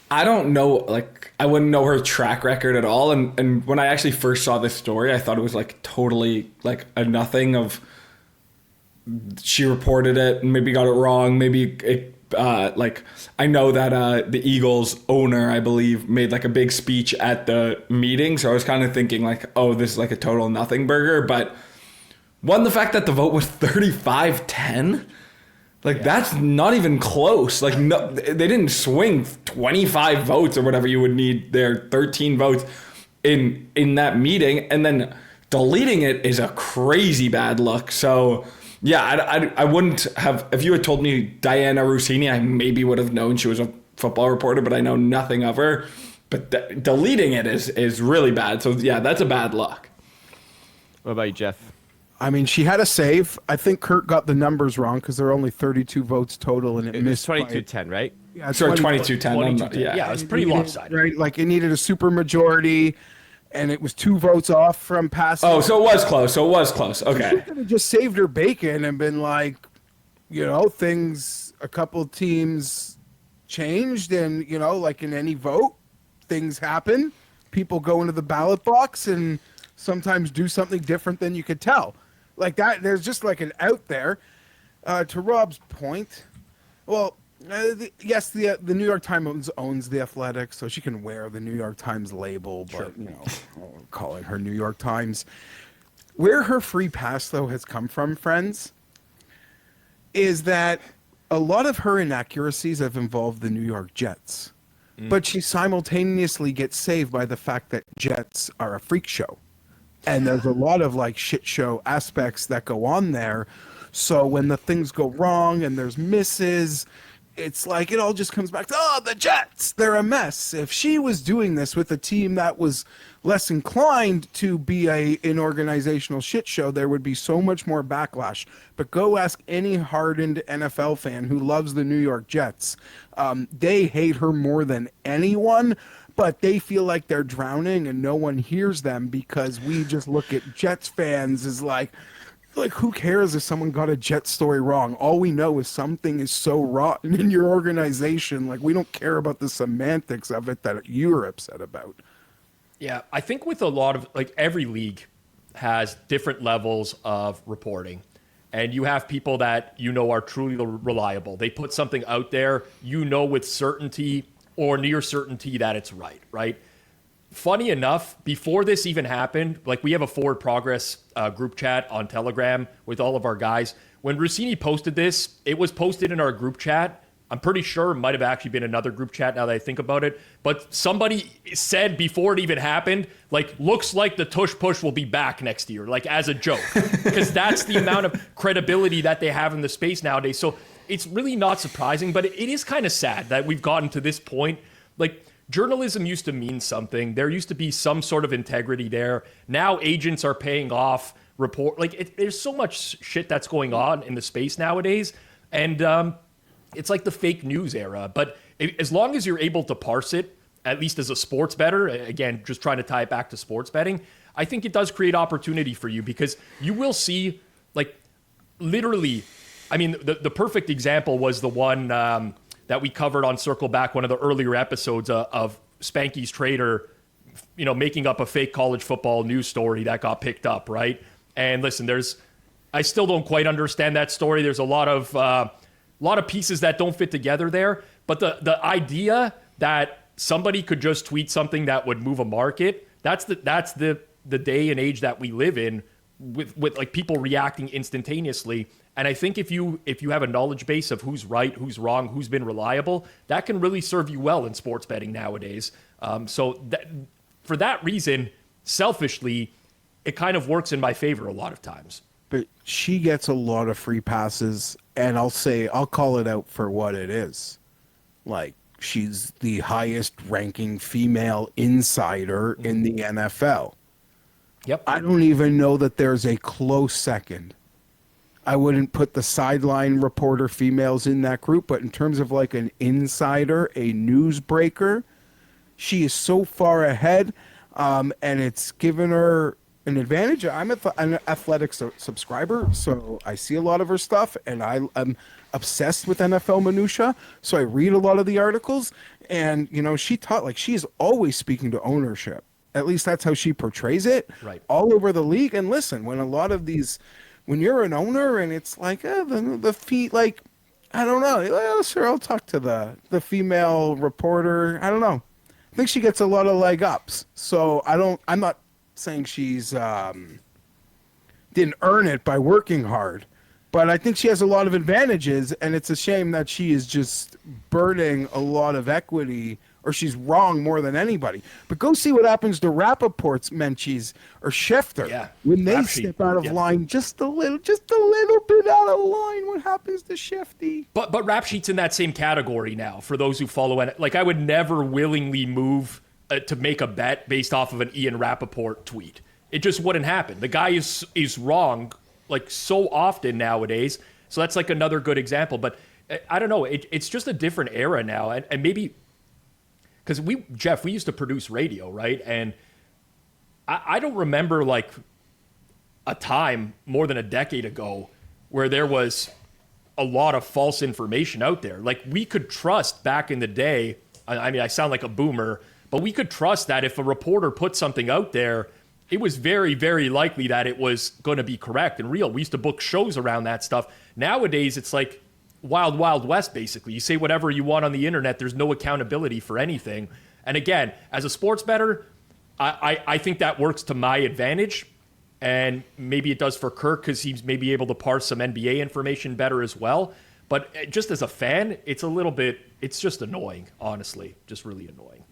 I don't know, like, I wouldn't know her track record at all. And when I actually first saw this story, I thought it was like totally like a nothing of she reported it and maybe got it wrong. Maybe it, like, I know that the Eagles owner, I believe, made like a big speech at the meeting. So I was kind of thinking like, oh, this is like a total nothing burger. But the fact that the vote was 35-10, like that's not even close. Like no, they didn't swing 25 votes or whatever you would need there, 13 votes in that meeting, and then deleting it is a crazy bad look. So yeah, I wouldn't have, if you had told me Dianna Russini, I maybe would have known she was a football reporter, but I know nothing of her. But deleting it is really bad. So yeah, that's a bad look. What about you, Geoff? I mean, she had a save. I think Kirk got the numbers wrong because there are only 32 votes total, and it missed 22-10, right? Yeah, sorry, 22-10. Yeah, it was pretty lopsided. Right, like it needed a super majority, and it was 2 votes off from passing. Oh, so it was close. Okay. She could have just saved her bacon and been like, you know, a couple teams changed, and, you know, like in any vote, things happen. People go into the ballot box and sometimes do something different than you could tell. Like that, there's just like an out there. To Rob's point, well, yes, the New York Times owns the Athletic, so she can wear the New York Times label, but, you know, calling her New York Times. Where her free pass, though, has come from, friends, is that a lot of her inaccuracies have involved the New York Jets. but she simultaneously gets saved by the fact that Jets are a freak show. And there's a lot of like shit show aspects that go on there. So when the things go wrong and there's misses, it's like it all just comes back to, oh, the Jets, they're a mess. If she was doing this with a team that was less inclined to be an organizational shit show, there would be so much more backlash. But go ask any hardened NFL fan who loves the New York Jets. They hate her more than anyone, but they feel like they're drowning and no one hears them because we just look at Jets fans as like who cares if someone got a Jet story wrong? All we know is something is so rotten in your organization. Like, we don't care about the semantics of it that you're upset about. Yeah, I think with a lot of, like, every league has different levels of reporting. And you have people that you know are truly reliable. They put something out there, you know with certainty or near certainty that it's right? Funny enough, before this even happened, like we have a Forward Progress group chat on Telegram with all of our guys. When Russini posted this, it was posted in our group chat. I'm pretty sure it might have actually been another group chat now that I think about it. But somebody said before it even happened, like, looks like the tush push will be back next year, like as a joke. Because that's the amount of credibility that they have in the space nowadays. So it's really not surprising, but it is kind of sad that we've gotten to this point. Like, journalism used to mean something. There used to be some sort of integrity there. Now agents are paying off report. Like, there's so much shit that's going on in the space nowadays. And it's like the fake news era. But as long as you're able to parse it, at least as a sports bettor, again, just trying to tie it back to sports betting, I think it does create opportunity for you because you will see, like, literally, I mean, the perfect example was the one that we covered on Circle Back, one of the earlier episodes of Spanky's Trader, you know, making up a fake college football news story that got picked up, right? And listen, I still don't quite understand that story. There's a lot of pieces that don't fit together there. But the idea that somebody could just tweet something that would move a market, that's the day and age that we live in, with like people reacting instantaneously. And I think if you have a knowledge base of who's right, who's wrong, who's been reliable, that can really serve you well in sports betting nowadays. For that reason, selfishly, it kind of works in my favor a lot of times. But she gets a lot of free passes, and I'll call it out for what it is. Like, she's the highest ranking female insider in the NFL. Yep. I don't even know that there's a close second. I wouldn't put the sideline reporter females in that group, but in terms of like an insider, a newsbreaker, she is so far ahead, and it's given her an advantage. I'm an athletic subscriber, so I see a lot of her stuff, and I'm obsessed with NFL minutia, so I read a lot of the articles, and, you know, she is always speaking to ownership. At least that's how she portrays it, right, all over the league. And listen, when a lot of these, when you're an owner and it's like, the feet, like, I don't know. Well, sure, I'll talk to the female reporter. I don't know. I think she gets a lot of leg ups. So I'm not saying she's didn't earn it by working hard, but I think she has a lot of advantages, and it's a shame that she is just burning a lot of equity, or she's wrong more than anybody. But go see what happens to Rappaport's Menchie's or Schefter when they step out of line just a little bit out of line. What happens to Shefty? But Rap Sheet's in that same category now. For those who follow it, like, I would never willingly move to make a bet based off of an Ian Rappaport tweet. It just wouldn't happen. The guy is wrong, like, so often nowadays. So that's like another good example. But I don't know. It's just a different era now, and maybe. Because Geoff, we used to produce radio, right? And I don't remember, like, a time more than a decade ago where there was a lot of false information out there. Like, we could trust back in the day, I mean, I sound like a boomer, but we could trust that if a reporter put something out there, it was very, very likely that it was going to be correct and real. We used to book shows around that stuff. Nowadays, it's like wild, wild west, basically. You say whatever you want on the internet. There's no accountability for anything. And again, as a sports bettor, I think that works to my advantage. And maybe it does for Kirk because he's maybe able to parse some NBA information better as well. But just as a fan, it's just annoying, honestly. Just really annoying.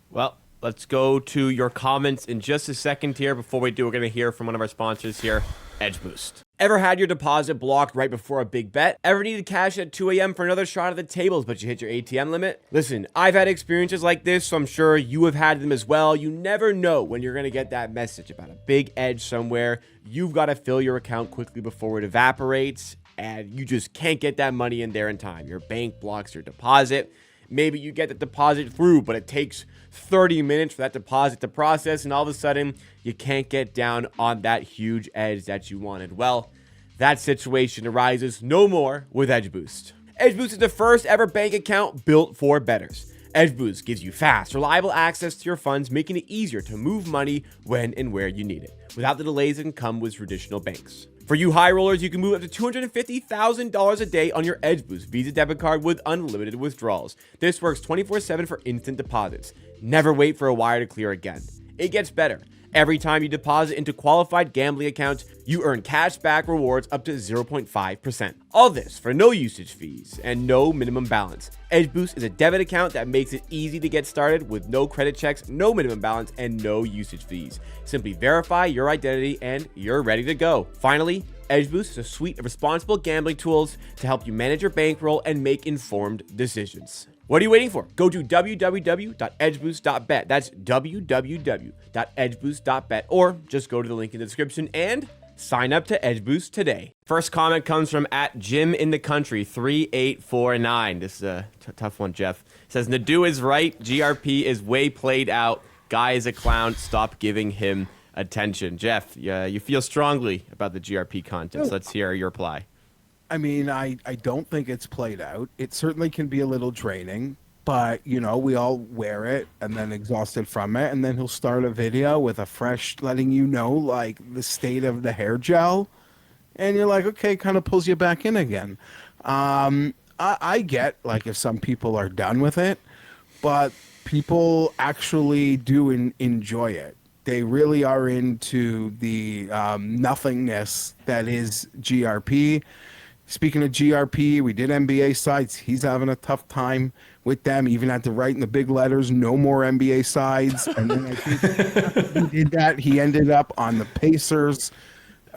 Well, let's go to your comments in just a second here. Before we do, we're going to hear from one of our sponsors here, Edge Boost. Ever had your deposit blocked right before a big bet? Ever needed cash at 2 a.m. for another shot at the tables, but you hit your ATM limit? Listen, I've had experiences like this, so I'm sure you have had them as well. You never know when you're going to get that message about a big edge somewhere. You've got to fill your account quickly before it evaporates, and you just can't get that money in there in time. Your bank blocks your deposit. Maybe you get the deposit through, but it takes 30 minutes for that deposit to process, and all of a sudden, you can't get down on that huge edge that you wanted. Well, that situation arises no more with Edge Boost. Edge Boost is the first ever bank account built for bettors. Edge Boost gives you fast, reliable access to your funds, making it easier to move money when and where you need it, without the delays that can come with traditional banks. For you high rollers, you can move up to $250,000 a day on your Edge Boost Visa debit card with unlimited withdrawals. This works 24/7 for instant deposits. Never wait for a wire to clear again. It gets better. Every time you deposit into qualified gambling accounts, you earn cash back rewards up to 0.5%. All this for no usage fees and no minimum balance. Edge Boost is a debit account that makes it easy to get started with no credit checks, no minimum balance, and no usage fees. Simply verify your identity and you're ready to go. Finally, Edge Boost is a suite of responsible gambling tools to help you manage your bankroll and make informed decisions. What are you waiting for? Go to www.edgeboost.bet. That's www.edgeboost.bet, or just go to the link in the description and sign up to Edge Boost today. First comment comes from @JimInTheCountry3849. This is a tough one, Geoff. It says, Nadu is right. GRP is way played out. Guy is a clown. Stop giving him attention. Geoff, you feel strongly about the GRP contest. Let's hear your reply. I mean, I don't think it's played out. It certainly can be a little draining, but, you know, we all wear it and then exhausted from it. And then he'll start a video with a fresh, letting you know, like, the state of the hair gel. And you're like, okay, kind of pulls you back in again. I get, like, if some people are done with it, but people actually do enjoy it. They really are into the nothingness that is GRP. Speaking of GRP, we did NBA sides. He's having a tough time with them. Even had to write in the big letters, no more NBA sides. And then I think he did that. He ended up on the Pacers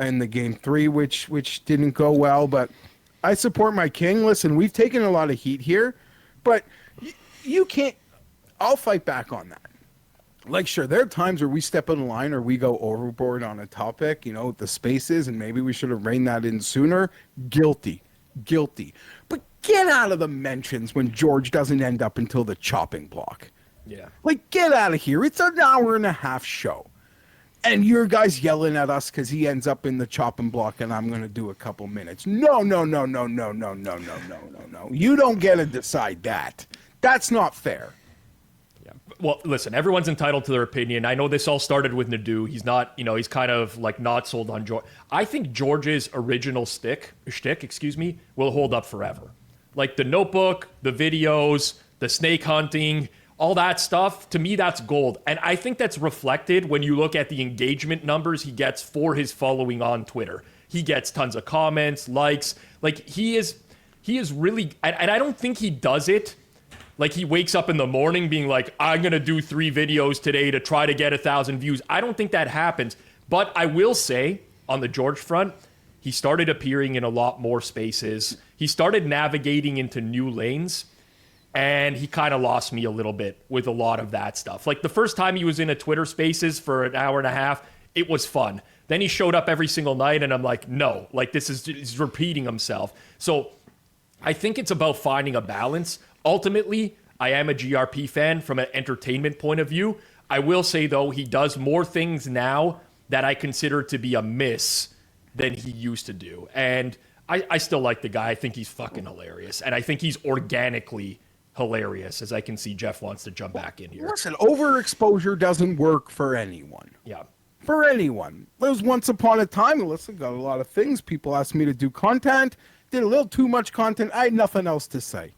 in the game 3, which didn't go well. But I support my king. Listen, we've taken a lot of heat here, but you can't. I'll fight back on that. Like, sure, there are times where we step on the line or we go overboard on a topic, you know, the spaces, and maybe we should have reined that in sooner. Guilty. But get out of the mentions when George doesn't end up until the chopping block. Yeah. Like, get out of here. It's an hour and a half show. And your guy's yelling at us because he ends up in the chopping block and I'm going to do a couple minutes. No. You don't get to decide that. That's not fair. Well, listen, everyone's entitled to their opinion. I know this all started with Nadu. He's not, he's kind of like not sold on George. I think George's original shtick, will hold up forever. Like the Notebook, the videos, the snake hunting, all that stuff, to me, that's gold. And I think that's reflected when you look at the engagement numbers he gets for his following on Twitter. He gets tons of comments, likes. Like he is really, and I don't think he does it like he wakes up in the morning being like, I'm going to do 3 videos today to try to get 1,000 views. I don't think that happens. But I will say, on the George front, he started appearing in a lot more spaces. He started navigating into new lanes. And he kind of lost me a little bit with a lot of that stuff. Like the first time he was in a Twitter spaces for an hour and a half, it was fun. Then he showed up every single night and I'm like, no, like he's repeating himself. So I think it's about finding a balance. Ultimately, I am a GRP fan from an entertainment point of view. I will say, though, he does more things now that I consider to be a miss than he used to do. And I still like the guy. I think he's fucking hilarious. And I think he's organically hilarious, as I can see Geoff wants to jump back in here. Listen, overexposure doesn't work for anyone. Yeah. For anyone. There was once upon a time, listen, got a lot of things. People asked me to do content. Did a little too much content. I had nothing else to say.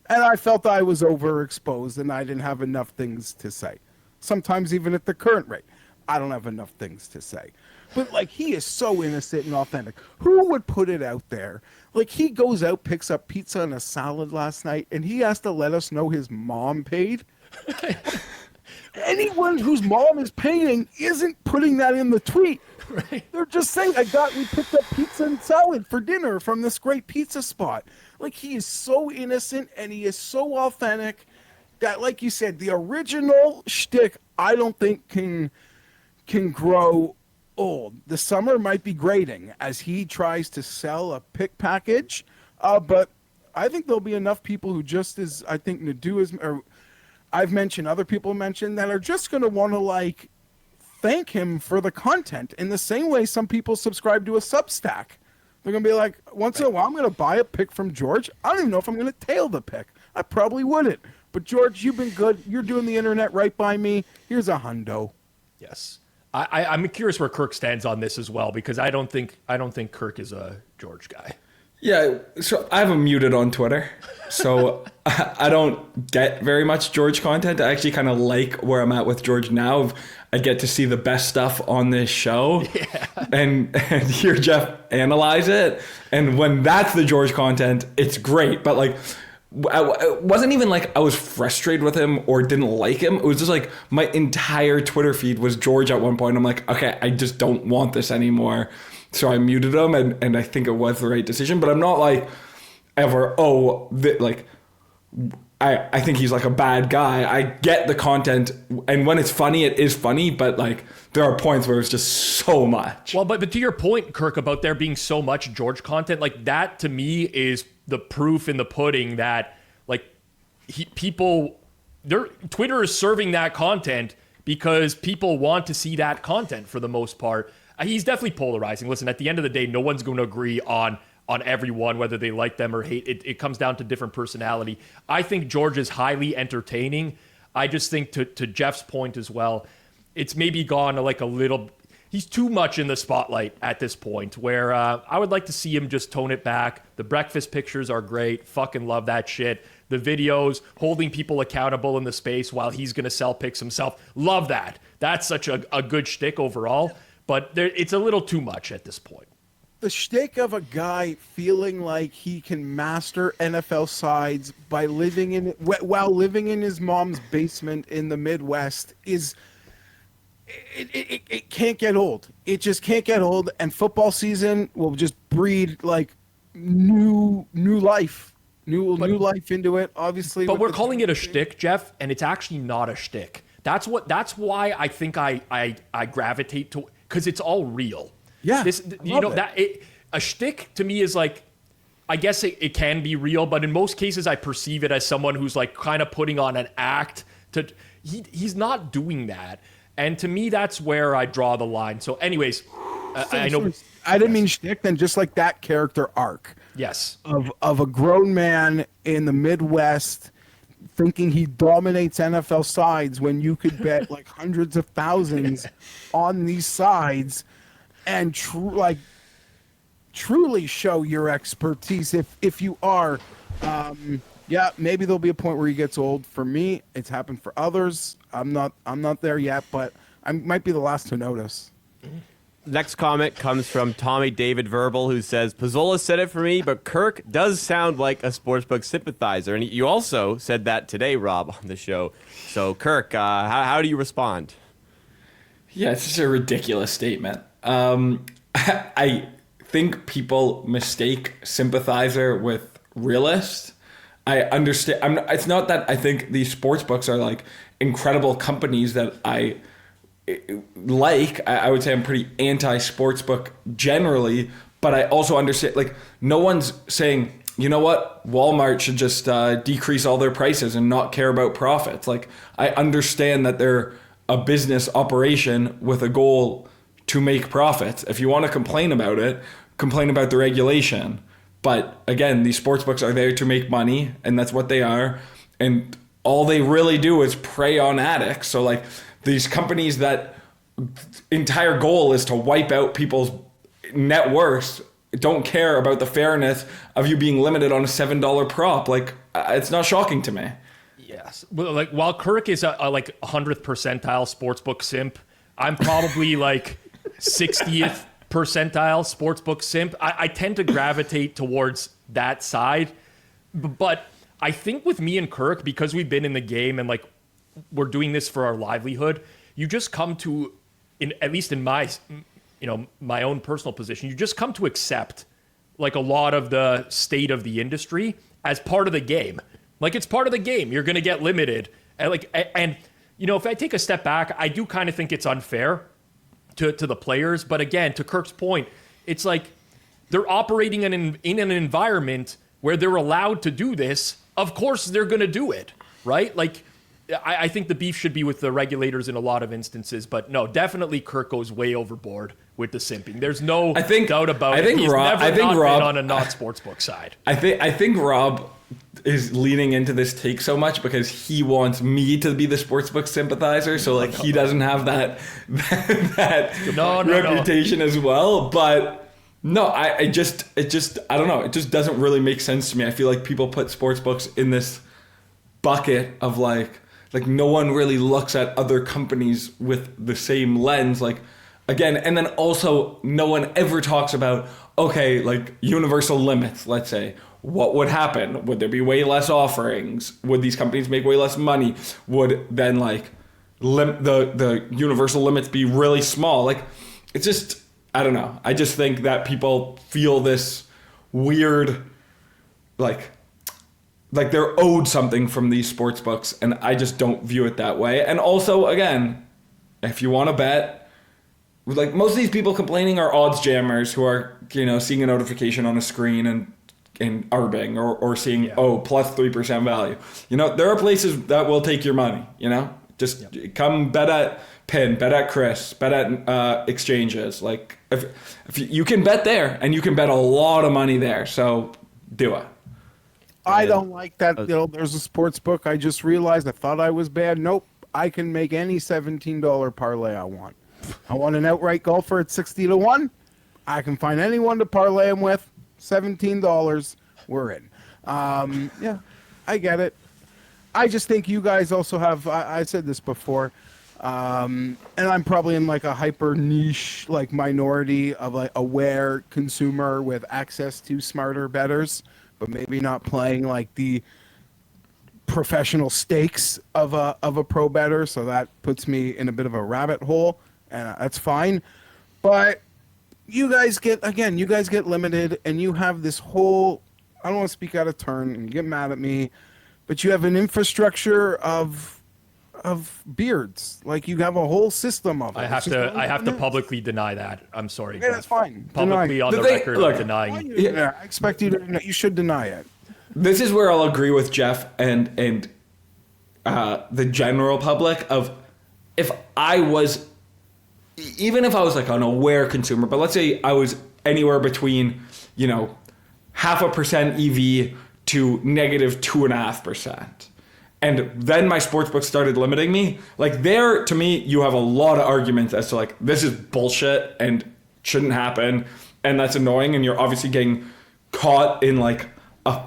And I felt I was overexposed and I didn't have enough things to say. Sometimes even at the current rate, I don't have enough things to say. But like, he is so innocent and authentic. Who would put it out there? Like, he goes out, picks up pizza and a salad last night, and he has to let us know his mom paid. Anyone whose mom is paying isn't putting that in the tweet. Right. They're just saying, we picked up pizza and salad for dinner from this great pizza spot. Like, he is so innocent and he is so authentic that, like you said, the original shtick, I don't think can grow old. The summer might be grating as he tries to sell a pick package, but I think there'll be enough people who just as I think Nadu is, or I've mentioned, other people mentioned, that are just going to want to like thank him for the content in the same way some people subscribe to a Substack. They're going to be like, once in a while, I'm going to buy a pick from George. I don't even know if I'm going to tail the pick. I probably wouldn't. But George, you've been good. You're doing the internet right by me. Here's a hundo. Yes. I'm curious where Kirk stands on this as well, because I don't think Kirk is a George guy. Yeah, so I have him muted on Twitter, so I don't get very much George content. I actually kind of like where I'm at with George now. I get to see the best stuff on this show, and hear Geoff analyze it. And when that's the George content, it's great. But like, it wasn't even like I was frustrated with him or didn't like him. It was just like my entire Twitter feed was George at one point. I'm like, okay, I just don't want this anymore. So I muted him, and I think it was the right decision. But I'm not like ever, I think he's like a bad guy. I get the content, and when it's funny, it is funny. But like, there are points where it's just so much. Well, but to your point, Kirk, about there being so much George content, like that to me is the proof in the pudding that like Twitter is serving that content because people want to see that content for the most part. He's definitely polarizing. Listen, at the end of the day, no one's going to agree on everyone, whether they like them or hate. It comes down to different personality. I think George is highly entertaining. I just think to Geoff's point as well, it's maybe gone to like a little... He's too much in the spotlight at this point, where I would like to see him just tone it back. The breakfast pictures are great. Fucking love that shit. The videos, holding people accountable in the space while he's going to sell pics himself. Love that. That's such a good shtick overall. But it's a little too much at this point. The shtick of a guy feeling like he can master NFL sides by while living in his mom's basement in the Midwest is... It can't get old. It just can't get old, and football season will just breed like new life into it. Obviously, but we're calling it a shtick, Geoff, and it's actually not a shtick. That's why I think I gravitate to, because it's all real. Yeah, a shtick to me is like, I guess it can be real, but in most cases I perceive it as someone who's like kind of putting on an act. He's not doing that. And to me, that's where I draw the line. So anyways, I know... I didn't mean shtick, then just like that character arc. Yes. Of a grown man in the Midwest thinking he dominates NFL sides when you could bet like hundreds of thousands on these sides and truly show your expertise if you are... Yeah, maybe there'll be a point where he gets old. For me, it's happened for others. I'm not there yet, but I might be the last to notice. Next comment comes from Tommy David Verbal, who says, Pizzola said it for me, but Kirk does sound like a sportsbook sympathizer. And you also said that today, Rob, on the show. So, Kirk, how do you respond? Yeah, it's just a ridiculous statement. I think people mistake sympathizer with realist. I understand. It's not that I think these sports books are like incredible companies that I like. I would say I'm pretty anti-sports book generally, but I also understand, like, no one's saying, you know what, Walmart should just decrease all their prices and not care about profits. Like, I understand that they're a business operation with a goal to make profits. If you want to complain about it, complain about the regulation. But again, these sports books are there to make money, and that's what they are. And all they really do is prey on addicts. So like these companies that entire goal is to wipe out people's net worth don't care about the fairness of you being limited on a $7 prop. Like, it's not shocking to me. Yes. Well, like, while Kirk is a like 100th percentile sportsbook simp, I'm probably like 60th percentile sportsbook simp. I tend to gravitate towards that side. But I think with me and Kirk, because we've been in the game and like we're doing this for our livelihood, you just come to, at least in my, my own personal position, you just come to accept like a lot of the state of the industry as part of the game. Like it's part of the game. You're going to get limited. And if I take a step back, I do kind of think it's unfair to the players. But again, to Kirk's point, it's like they're operating in an environment where they're allowed to do this. Of course, they're going to do it, right? Like, I think the beef should be with the regulators in a lot of instances. But no, definitely Kirk goes way overboard with the simping. There's no doubt about it. He's never been on a not sportsbook side. I think Rob is leaning into this take so much because he wants me to be the sportsbook sympathizer, so like he doesn't have that reputation as well. But no, I just I don't know. It just doesn't really make sense to me. I feel like people put sportsbooks in this bucket of like no one really looks at other companies with the same lens. Like again, and then also no one ever talks about, okay, like universal limits, let's say. What would happen? Would there be way less offerings? Would these companies make way less money? Would then like the universal limits be really small? Like it's just, I don't know. I just think that people feel this weird, like they're owed something from these sports books, and I just don't view it that way. And also, again, if you want to bet, like most of these people complaining are odds jammers who are, seeing a notification on a screen and arbing or seeing, plus 3% value. There are places that will take your money, just come bet at Pin, bet at Chris, bet at exchanges. Like if you can bet there, and you can bet a lot of money there, so do it. I don't like that. There's a sports book. I just realized I thought I was bad. Nope. I can make any $17 parlay I want. I want an outright golfer at 60 to 1. I can find anyone to parlay him with. $17. We're in. Yeah, I get it. I just think you guys also have, I said this before, and I'm probably in like a hyper niche, like minority of like aware consumer with access to smarter bettors, but maybe not playing like the professional stakes of a pro bettor. So that puts me in a bit of a rabbit hole, and that's fine. But you guys get limited, and you have this whole, I don't want to speak out of turn and you get mad at me, but you have an infrastructure of beards. Like you have a whole system of it. I have to publicly deny that. I'm sorry. Yeah, that's fine. Publicly on the record of denying. Yeah, I expect you to. You should deny it. This is where I'll agree with Geoff and the general public of even if I was like an aware consumer, but let's say I was anywhere between, 0.5% EV to negative 2.5%. And then my sportsbook started limiting me. Like there, to me, you have a lot of arguments as to like, this is bullshit and shouldn't happen. And that's annoying. And you're obviously getting caught in like a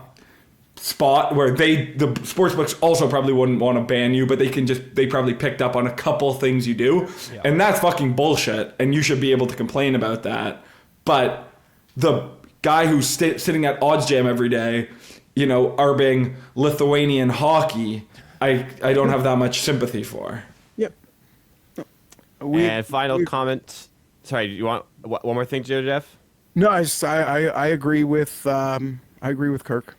spot where the sportsbooks also probably wouldn't want to ban you, but they probably picked up on a couple things you do. Yeah. And that's fucking bullshit. And you should be able to complain about that. But the guy who's sitting at OddsJam every day, arbing Lithuanian hockey, I don't have that much sympathy for. Yep. And final comment. Sorry, you want one more thing, Geoff? No, I agree with Kirk.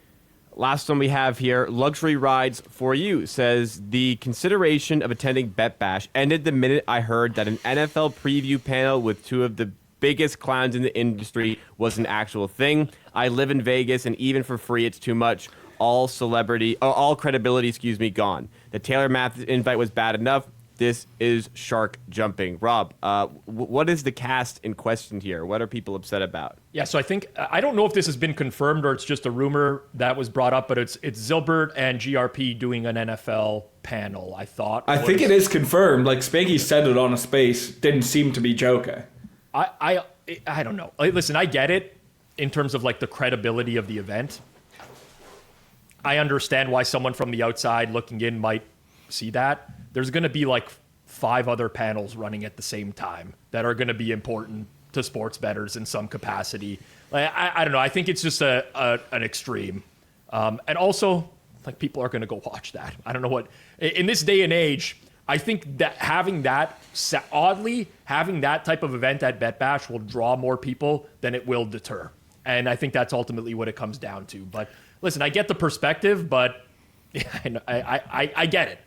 Last one we have here, Luxury Rides for You, says the consideration of attending Bet Bash ended the minute I heard that an NFL preview panel with two of the biggest clowns in the industry was an actual thing. I live in Vegas, and even for free, it's too much. All credibility, gone. The Taylor Mathis invite was bad enough. This is shark jumping. Rob, what is the cast in question here? What are people upset about? Yeah, so I don't know if this has been confirmed or it's just a rumor that was brought up, but it's Zilbert and GRP doing an NFL panel, I thought. I think it is confirmed. Like Spanky said it on a space. Didn't seem to be joking. I don't know. Listen, I get it in terms of like the credibility of the event. I understand why someone from the outside looking in might see that. There's going to be like 5 other panels running at the same time that are going to be important to sports bettors in some capacity. Like, I don't know. I think it's just an extreme. And also, like, people are going to go watch that. I don't know what, in this day and age, I think that having that type of event at Bet Bash will draw more people than it will deter. And I think that's ultimately what it comes down to. But listen, I get the perspective, but I get it.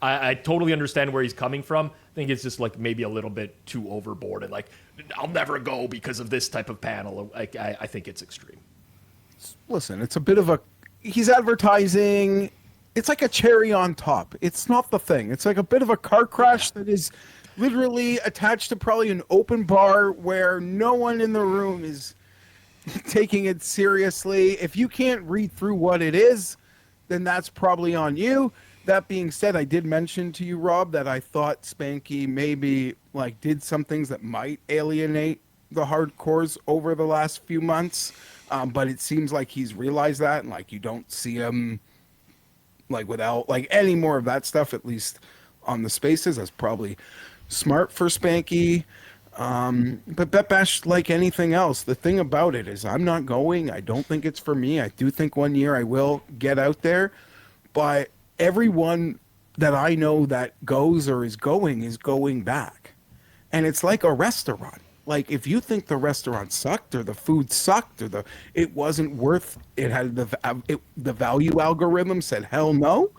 I totally understand where he's coming from. I think it's just like maybe a little bit too overboard and like, I'll never go because of this type of panel. Like, I think it's extreme. Listen, it's a bit of he's advertising. It's like a cherry on top. It's not the thing. It's like a bit of a car crash that is literally attached to probably an open bar where no one in the room is taking it seriously. If you can't read through what it is, then that's probably on you. That being said, I did mention to you, Rob, that I thought Spanky maybe like did some things that might alienate the hardcores over the last few months. But it seems like he's realized that, and like you don't see him like without like any more of that stuff, at least on the spaces. That's probably smart for Spanky. But Bet Bash, like anything else, the thing about it is I'm not going. I don't think it's for me. I do think one year I will get out there, but everyone that I know that goes or is going back. And it's like a restaurant. Like if you think the restaurant sucked or the food sucked or it wasn't worth it, had the value algorithm said hell no,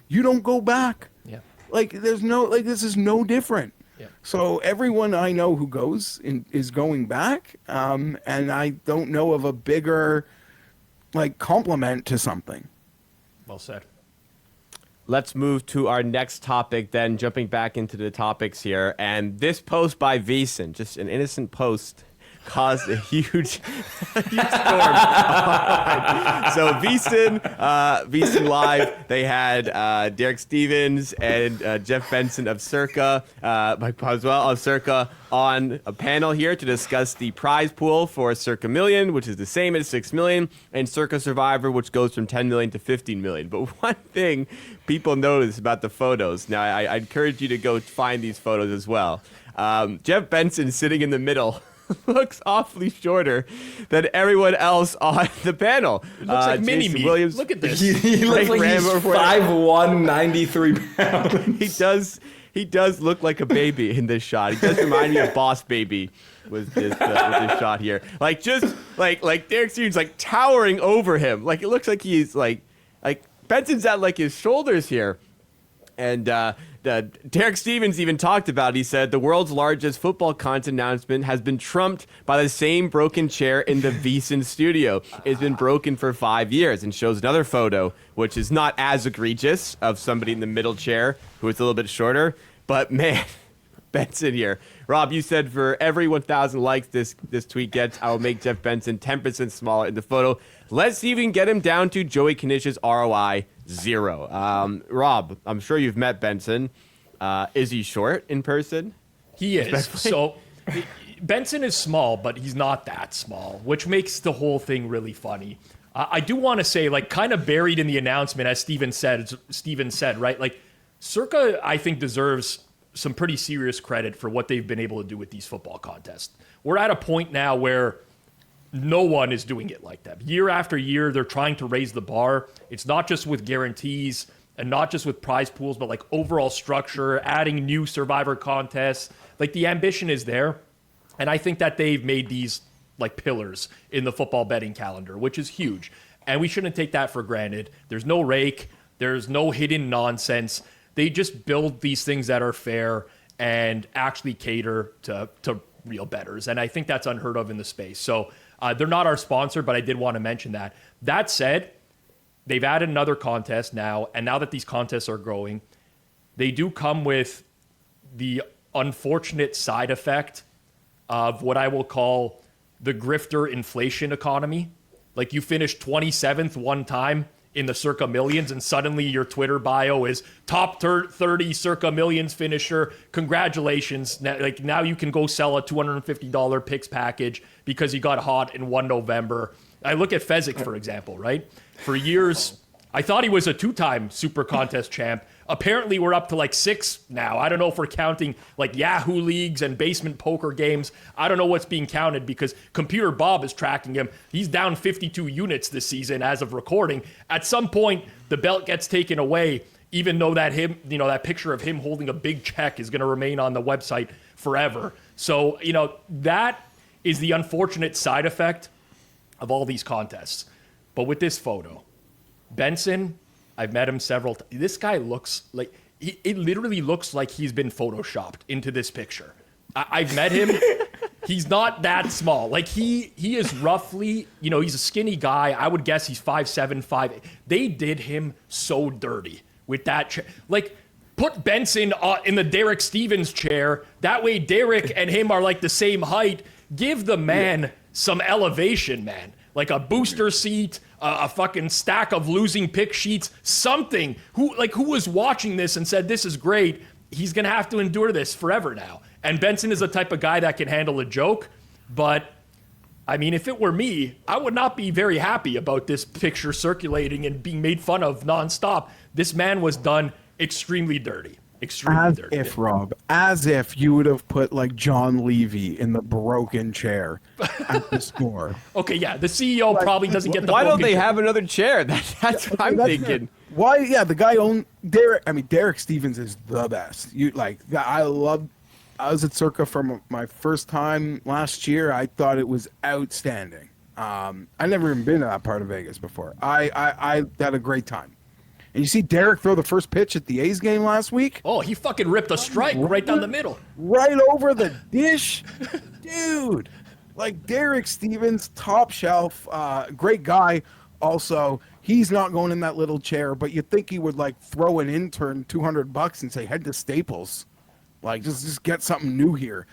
you don't go back. Yeah. Like there's no, like this is no different. Yeah. So everyone I know who goes is going back, and I don't know of a bigger like compliment to something. Well said. Let's move to our next topic then, jumping back into the topics here. And this post by VSiN, just an innocent post, caused a huge storm. So VSiN Live, they had Derek Stevens and Geoff Benson of Circa, Mike Pizzola of Circa, on a panel here to discuss the prize pool for Circa Million, which is the same as 6 million, and Circa Survivor, which goes from 10 million to 15 million. But one thing people notice about the photos, now I encourage you to go find these photos as well. Geoff Benson sitting in the middle looks awfully shorter than everyone else on the panel. It looks like mini-me. Williams, Look at this. He looks like he's 5'1", 93 pounds. He does look like a baby in this shot. He does remind me of Boss Baby with this shot here. Like just like Derek Stevens like towering over him. Like it looks like he's like Benson's at like his shoulders here. And Derek Stevens even talked about, he said, the world's largest football content announcement has been trumped by the same broken chair in the VSiN studio. It's been broken for 5 years, and shows another photo, which is not as egregious, of somebody in the middle chair who is a little bit shorter. But man, Benson here. Rob, you said for every 1,000 likes this tweet gets, I will make Geoff Benson 10% smaller in the photo. Let's see if we can get him down to Joey Knish's ROI 0. Rob, I'm sure you've met Benson. Is he short in person? He is. So Benson is small, but he's not that small, which makes the whole thing really funny. I do want to say, like, kind of buried in the announcement, as Steven said, right? Like, Circa, I think, deserves some pretty serious credit for what they've been able to do with these football contests. We're at a point now where no one is doing it like that. Year after year, they're trying to raise the bar. It's not just with guarantees and not just with prize pools, but like overall structure, adding new Survivor contests. Like the ambition is there. And I think that they've made these like pillars in the football betting calendar, which is huge. And we shouldn't take that for granted. There's no rake. There's no hidden nonsense. They just build these things that are fair and actually cater to real bettors. And I think that's unheard of in the space. So they're not our sponsor, but I did want to mention that. That said, they've added another contest now, and now that these contests are growing, they do come with the unfortunate side effect of what I will call the grifter inflation economy. Like you finish 27th one time in the Circa Millions, and suddenly your Twitter bio is top 30 Circa Millions finisher. Congratulations. Now you can go sell a $250 picks package because you got hot in 1 November. I look at Fezzik, for example, right? For years, I thought he was a 2-time Super Contest champ Apparently, we're up to like 6 now. I don't know if we're counting like Yahoo leagues and basement poker games. I don't know what's being counted because Computer Bob is tracking him. He's down 52 units this season as of recording. At some point, the belt gets taken away, even though that picture of him holding a big check is going to remain on the website forever. So, that is the unfortunate side effect of all these contests. But with this photo, Benson, I've met him several times. This guy looks like, it literally looks like he's been photoshopped into this picture. I've met him. He's not that small. Like he is roughly, he's a skinny guy. I would guess he's 5'7", 5'8". They did him so dirty with that. Put Benson in the Derek Stevens chair. That way Derek and him are like the same height. Give the man some elevation, man. Like a booster seat, a fucking stack of losing pick sheets, something. Who was watching this and said, this is great. He's going to have to endure this forever now. And Benson is the type of guy that can handle a joke. But, I mean, if it were me, I would not be very happy about this picture circulating and being made fun of nonstop. This man was done extremely dirty. As if you would have put like John Levy in the broken chair at the score. Okay, yeah, the CEO probably doesn't get the. Why don't they have another chair? That's what I'm thinking. Why? Yeah, the guy owned Derek. I mean, Derek Stevens is the best. I was at Circa for my first time last year. I thought it was outstanding. I never even been to that part of Vegas before. I had a great time. And you see Derek throw the first pitch at the A's game last week? Oh, he fucking ripped a strike right down the middle. Right over the dish. Dude. Like Derek Stevens, top shelf, great guy. Also, he's not going in that little chair, but you'd think he would like throw an intern $200 and say, head to Staples. Like, just get something new here.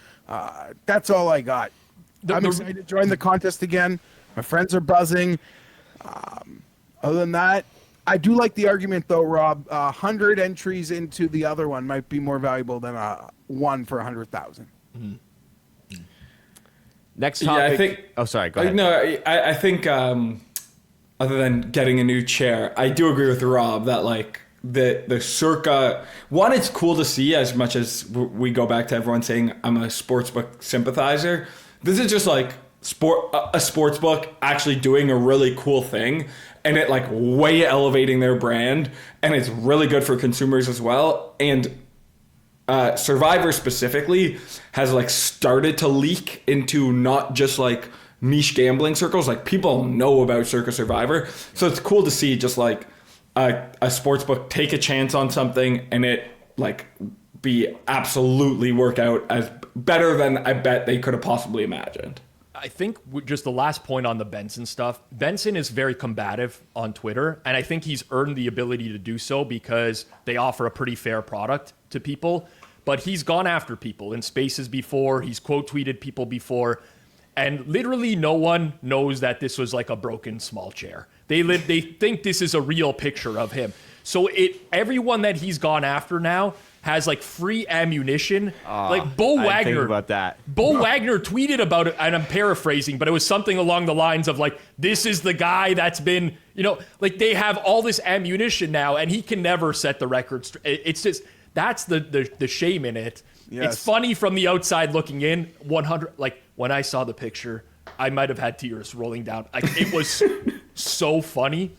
That's all I got. I'm excited to join the contest again. My friends are buzzing. Other than that, I do like the argument, though, Rob. 100 entries into the other one might be more valuable than one for 100,000. Mm-hmm. Next topic. Yeah, I think. Oh, sorry. Go ahead. No, I think other than getting a new chair, I do agree with Rob that like the Circa one. It's cool to see as much as we go back to everyone saying I'm a sportsbook sympathizer. This is just like a sportsbook actually doing a really cool thing. And it like way elevating their brand, and it's really good for consumers as well. And Survivor specifically has like started to leak into not just like niche gambling circles. Like people know about Circa Survivor, so it's cool to see just like a sportsbook take a chance on something and it like be absolutely work out as better than I bet they could have possibly imagined. I think just the last point on the Benson stuff, Benson is very combative on Twitter, and I think he's earned the ability to do so because they offer a pretty fair product to people. But he's gone after people in spaces before, he's quote tweeted people before, and literally no one knows that this was like a broken small chair. They think this is a real picture of him. So everyone that he's gone after now has like free ammunition. Like Bo Wagner. Think about that. Bo Wagner tweeted about it, and I'm paraphrasing, but it was something along the lines of like, this is the guy that's been, like they have all this ammunition now, and he can never set the record straight. It's just, that's the shame in it. Yes. It's funny from the outside looking in. 100, like when I saw the picture, I might have had tears rolling down. Like it was so funny.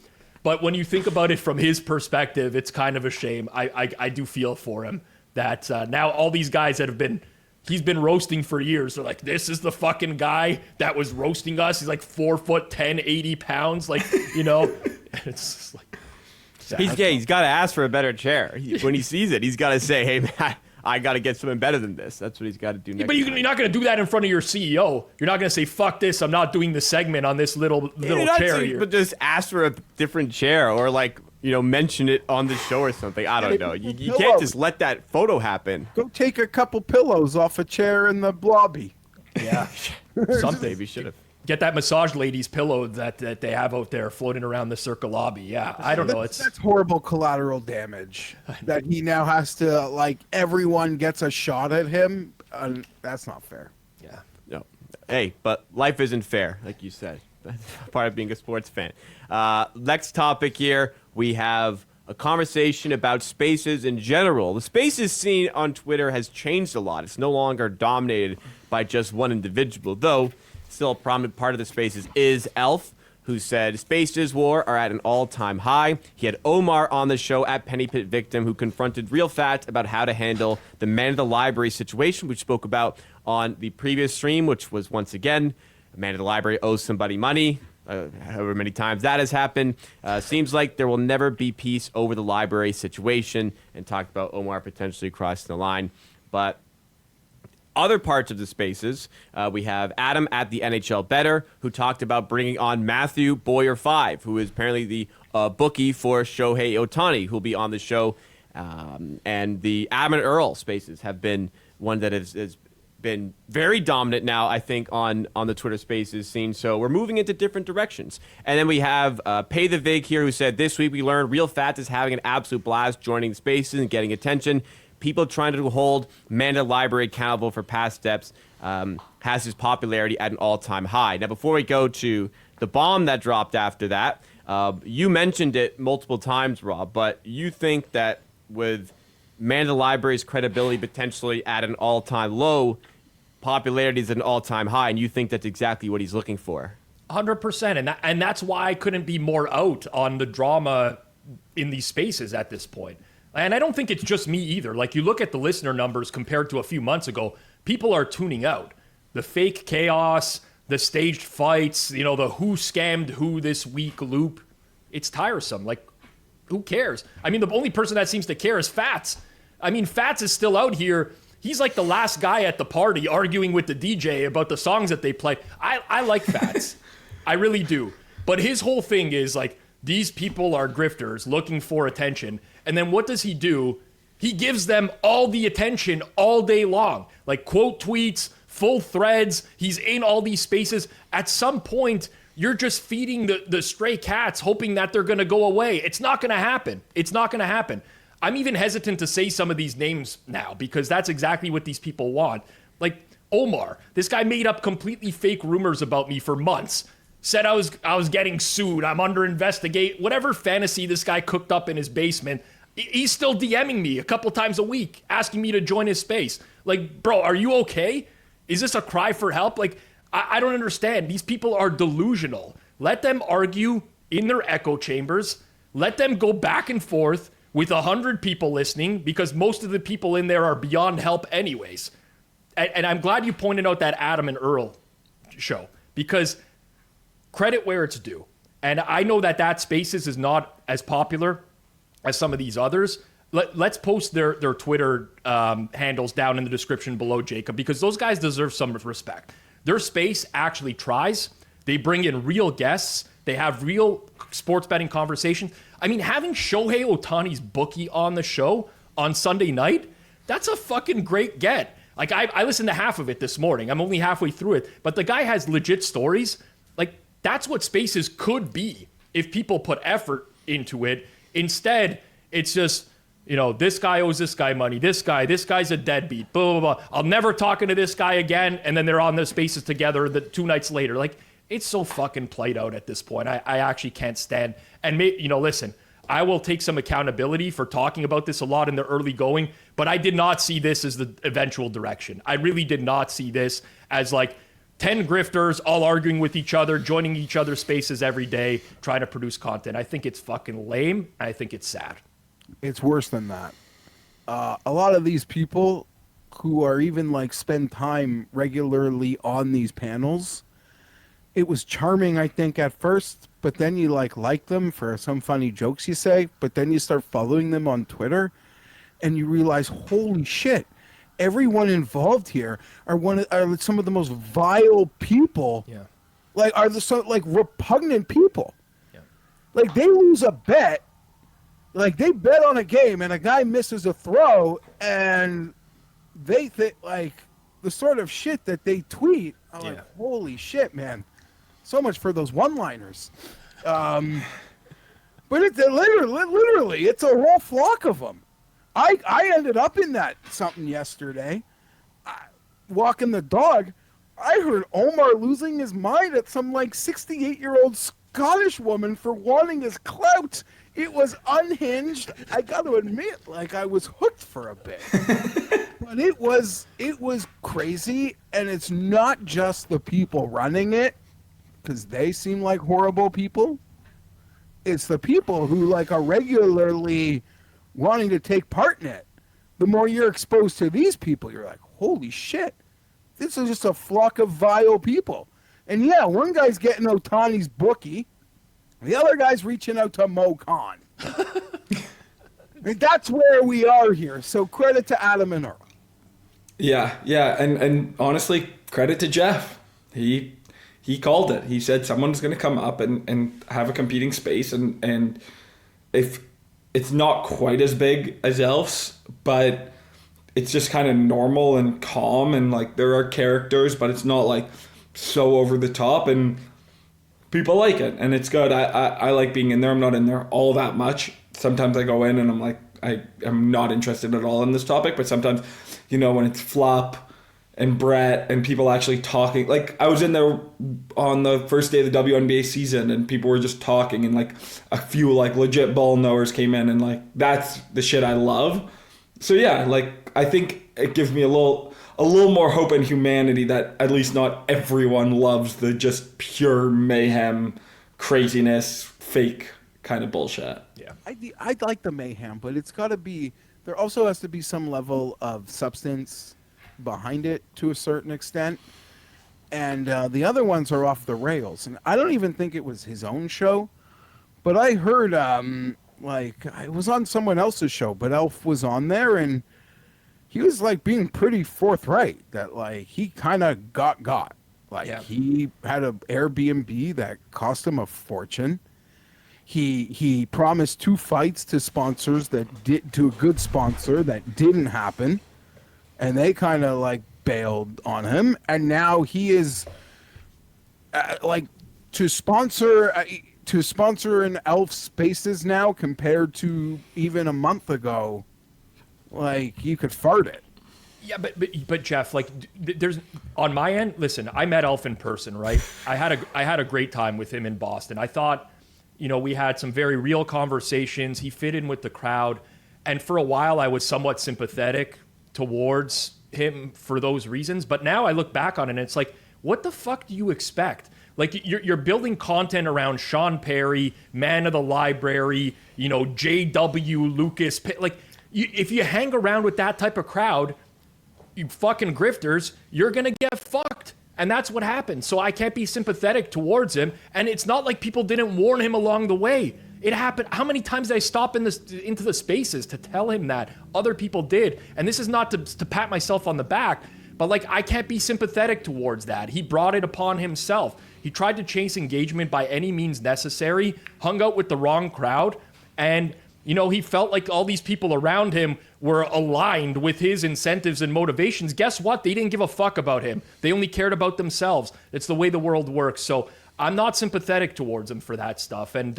But when you think about it from his perspective, it's kind of a shame. I do feel for him that now all these guys that he's been roasting for years. They're like, this is the fucking guy that was roasting us. He's like 4'10", 80 pounds. Like, it's just like. He's got to ask for a better chair. When he sees it, he's got to say, hey, man, I got to get something better than this. That's what he's got to do next. But you're not going to do that in front of your CEO. You're not going to say, fuck this, I'm not doing the segment on this little chair here. But just ask for a different chair or like, mention it on the show or something. I don't know. You can't just let that photo happen. Go take a couple pillows off a chair in the lobby. Yeah. Something. Maybe should have. Get that massage lady's pillow that they have out there floating around the Circa lobby. Yeah, I don't know. That's horrible collateral damage that he now has to, like, everyone gets a shot at him. That's not fair. Yeah. No. Hey, but life isn't fair, like you said. That's part of being a sports fan. Next topic here, we have a conversation about spaces in general. The spaces scene on Twitter has changed a lot. It's no longer dominated by just one individual, though still a prominent part of the spaces is Elf, who said Spaces war are at an all-time high. He had Omar on the show at Penny Pit Victim, who confronted Real Fat about how to handle the man of the library situation, which spoke about on the previous stream, which was once again, a man of the library owes somebody money. However many times that has happened. Seems like there will never be peace over the library situation, and talked about Omar potentially crossing the line. But other parts of the spaces, we have Adam at the NHL Better, who talked about bringing on Matthew Boyer5, who is apparently the bookie for Shohei Ohtani, who will be on the show. And the Adam and Earl spaces have been one that has been very dominant now, I think, on the Twitter Spaces scene. So we're moving into different directions. And then we have Pay the Vig here, who said, this week we learned Real Fat is having an absolute blast joining Spaces and getting attention. People trying to hold Manda Library accountable for past steps has his popularity at an all-time high. Now, before we go to the bomb that dropped after that, you mentioned it multiple times, Rob, but you think that with Manda Library's credibility potentially at an all-time low, popularity is at an all-time high, and you think that's exactly what he's looking for. 100%, and that's why I couldn't be more out on the drama in these spaces at this point. And I don't think it's just me either. Like, you look at the listener numbers compared to a few months ago, people are tuning out. The fake chaos, the staged fights, the who scammed who this week loop. It's tiresome. Like, who cares? I mean, the only person that seems to care is Fats. I mean, Fats is still out here. He's like the last guy at the party arguing with the DJ about the songs that they play. I like Fats. I really do. But his whole thing is like, these people are grifters looking for attention. And then what does he do? He gives them all the attention all day long. Like quote tweets, full threads. He's in all these spaces. At some point, you're just feeding the stray cats, hoping that they're going to go away. It's not going to happen. It's not going to happen. I'm even hesitant to say some of these names now because that's exactly what these people want. Like Omar, this guy made up completely fake rumors about me for months. Said I was getting sued. I'm under investigate. Whatever fantasy this guy cooked up in his basement, he's still DMing me a couple times a week, asking me to join his space. Like, bro, are you okay? Is this a cry for help? Like, I don't understand. These people are delusional. Let them argue in their echo chambers. Let them go back and forth with 100 people listening because most of the people in there are beyond help anyways. And I'm glad you pointed out that Adam and Earl show because credit where it's due. And I know that Spaces is not as popular as some of these others. Let's post their Twitter handles down in the description below, Jacob, because those guys deserve some respect. Their space actually tries. They bring in real guests. They have real sports betting conversations. I mean, having Shohei Ohtani's bookie on the show on Sunday night, that's a fucking great get. Like, I listened to half of it this morning. I'm only halfway through it. But the guy has legit stories. Like, that's what Spaces could be if people put effort into it. Instead, it's just, this guy owes this guy money. This guy's a deadbeat. Blah, blah, blah. I'm never talking to this guy again. And then they're on the Spaces together 2 nights later. Like, it's so fucking played out at this point. I actually can't stand. And, listen, I will take some accountability for talking about this a lot in the early going, but I did not see this as the eventual direction. I really did not see this as like 10 grifters all arguing with each other, joining each other's spaces every day, trying to produce content. I think it's fucking lame. I think it's sad. It's worse than that. A lot of these people who are even like spend time regularly on these panels, it was charming, I think, at first, but then you like them for some funny jokes you say, but then you start following them on Twitter and you realize, holy shit, everyone involved here are some of the most vile people. Yeah. Like repugnant people. Yeah. Like they lose a bet. Like they bet on a game and a guy misses a throw and they think like the sort of shit that they tweet. I'm like, holy shit, man. So much for those one-liners. But it's literally, it's a whole flock of them. I ended up in that something yesterday. Walking the dog, I heard Omar losing his mind at some like 68-year-old Scottish woman for wanting his clout. It was unhinged. I got to admit, like, I was hooked for a bit. But it was crazy, and it's not just the people running it, because they seem like horrible people. It's the people who, like, are regularly wanting to take part in it. The more you're exposed to these people, you're like, holy shit, this is just a flock of vile people. And yeah, one guy's getting Otani's bookie, the other guy's reaching out to Mo Khan. And that's where we are here. So credit to Adam and Earl. Yeah, and honestly, credit to Geoff. He called it. He said someone's going to come up and have a competing space, and if it's not quite as big as Elf's, but it's just kind of normal and calm, and like there are characters, but it's not like so over the top, and people like it, and it's good. I like being in there. I'm not in there all that much. Sometimes I go in and I'm like, I'm not interested at all in this topic, but sometimes, when it's Flop and Brett and people actually talking, like I was in there on the first day of the WNBA season and people were just talking, and like a few like legit ball knowers came in, and like that's the shit I love. So yeah, like I think it gives me a little more hope and humanity that at least not everyone loves the just pure mayhem, craziness, fake kind of bullshit. Yeah. I'd like the mayhem, but it's got to be, there also has to be some level of substance behind it to a certain extent. And the other ones are off the rails. And I don't even think it was his own show, but I heard, like, I was on someone else's show, but Elf was on there, and he was like being pretty forthright that like he kind of got. Like he had an Airbnb that cost him a fortune. He promised 2 fights to sponsors to a good sponsor that didn't happen, and they kind of like bailed on him. And now he is like to sponsor an Elf Spaces now compared to even a month ago. Like you could fart it. Yeah, but Geoff, like, there's on my end. Listen, I met Elf in person, right? I had a great time with him in Boston. I thought, we had some very real conversations. He fit in with the crowd, and for a while, I was somewhat sympathetic towards him for those reasons. But now I look back on it, and it's like, what the fuck do you expect? Like, you're building content around Sean Perry, Man of the Library, J.W. Lucas, like. If you hang around with that type of crowd, you fucking grifters, you're going to get fucked. And that's what happened. So I can't be sympathetic towards him. And it's not like people didn't warn him along the way. It happened. How many times did I stop into the spaces to tell him that? Other people did. And this is not to pat myself on the back, but like I can't be sympathetic towards that. He brought it upon himself. He tried to chase engagement by any means necessary, hung out with the wrong crowd, and he felt like all these people around him were aligned with his incentives and motivations. Guess what? They didn't give a fuck about him. They only cared about themselves. It's the way the world works. So I'm not sympathetic towards him for that stuff. And,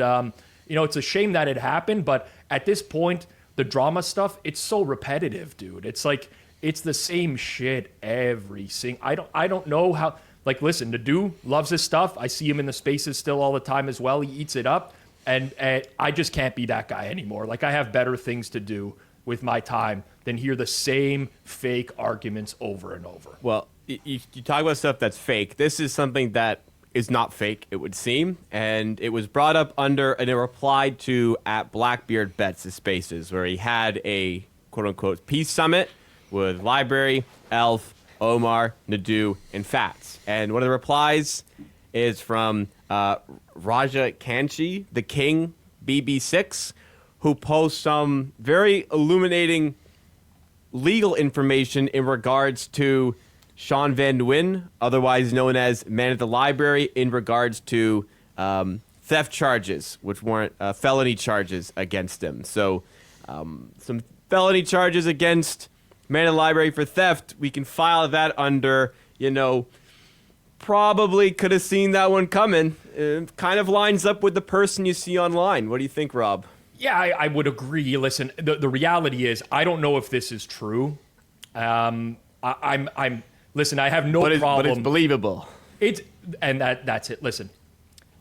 it's a shame that it happened. But at this point, the drama stuff, it's so repetitive, dude. It's like, it's the same shit every single... I don't know how... Like, listen, Nadeau loves his stuff. I see him in the spaces still all the time as well. He eats it up. And I just can't be that guy anymore. Like, I have better things to do with my time than hear the same fake arguments over and over. Well, you talk about stuff that's fake. This is something that is not fake, it would seem. And it was brought up and it replied to at Blackbeard Bets' Spaces, where he had a quote-unquote peace summit with Library, Elf, Omar, Nadeau, and Fats. And one of the replies is from... Raja Kanchi, the King, BB6, who posts some very illuminating legal information in regards to Sean Van Nguyen, otherwise known as Man of the Library, in regards to theft charges, which weren't felony charges against him. So some felony charges against Man of the Library for theft. We can file that under, probably could have seen that one coming. It kind of lines up with the person you see online. What do you think, Rob? Yeah, I would agree. Listen, the reality is, I don't know if this is true. Listen, I have no problem. But it's believable. That's it. Listen,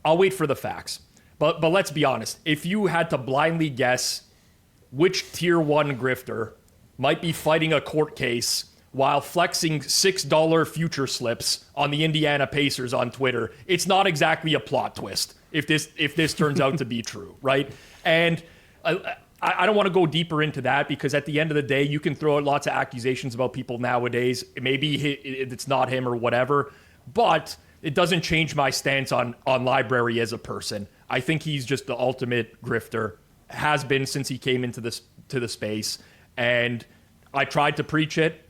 I'll wait for the facts. But let's be honest. If you had to blindly guess which tier 1 grifter might be fighting a court case while flexing $6 future slips on the Indiana Pacers on Twitter, it's not exactly a plot twist if this turns out to be true, right? And I don't want to go deeper into that because at the end of the day, you can throw out lots of accusations about people nowadays. Maybe it's not him or whatever, but it doesn't change my stance on Library as a person. I think he's just the ultimate grifter, has been since he came into the space, and I tried to preach it.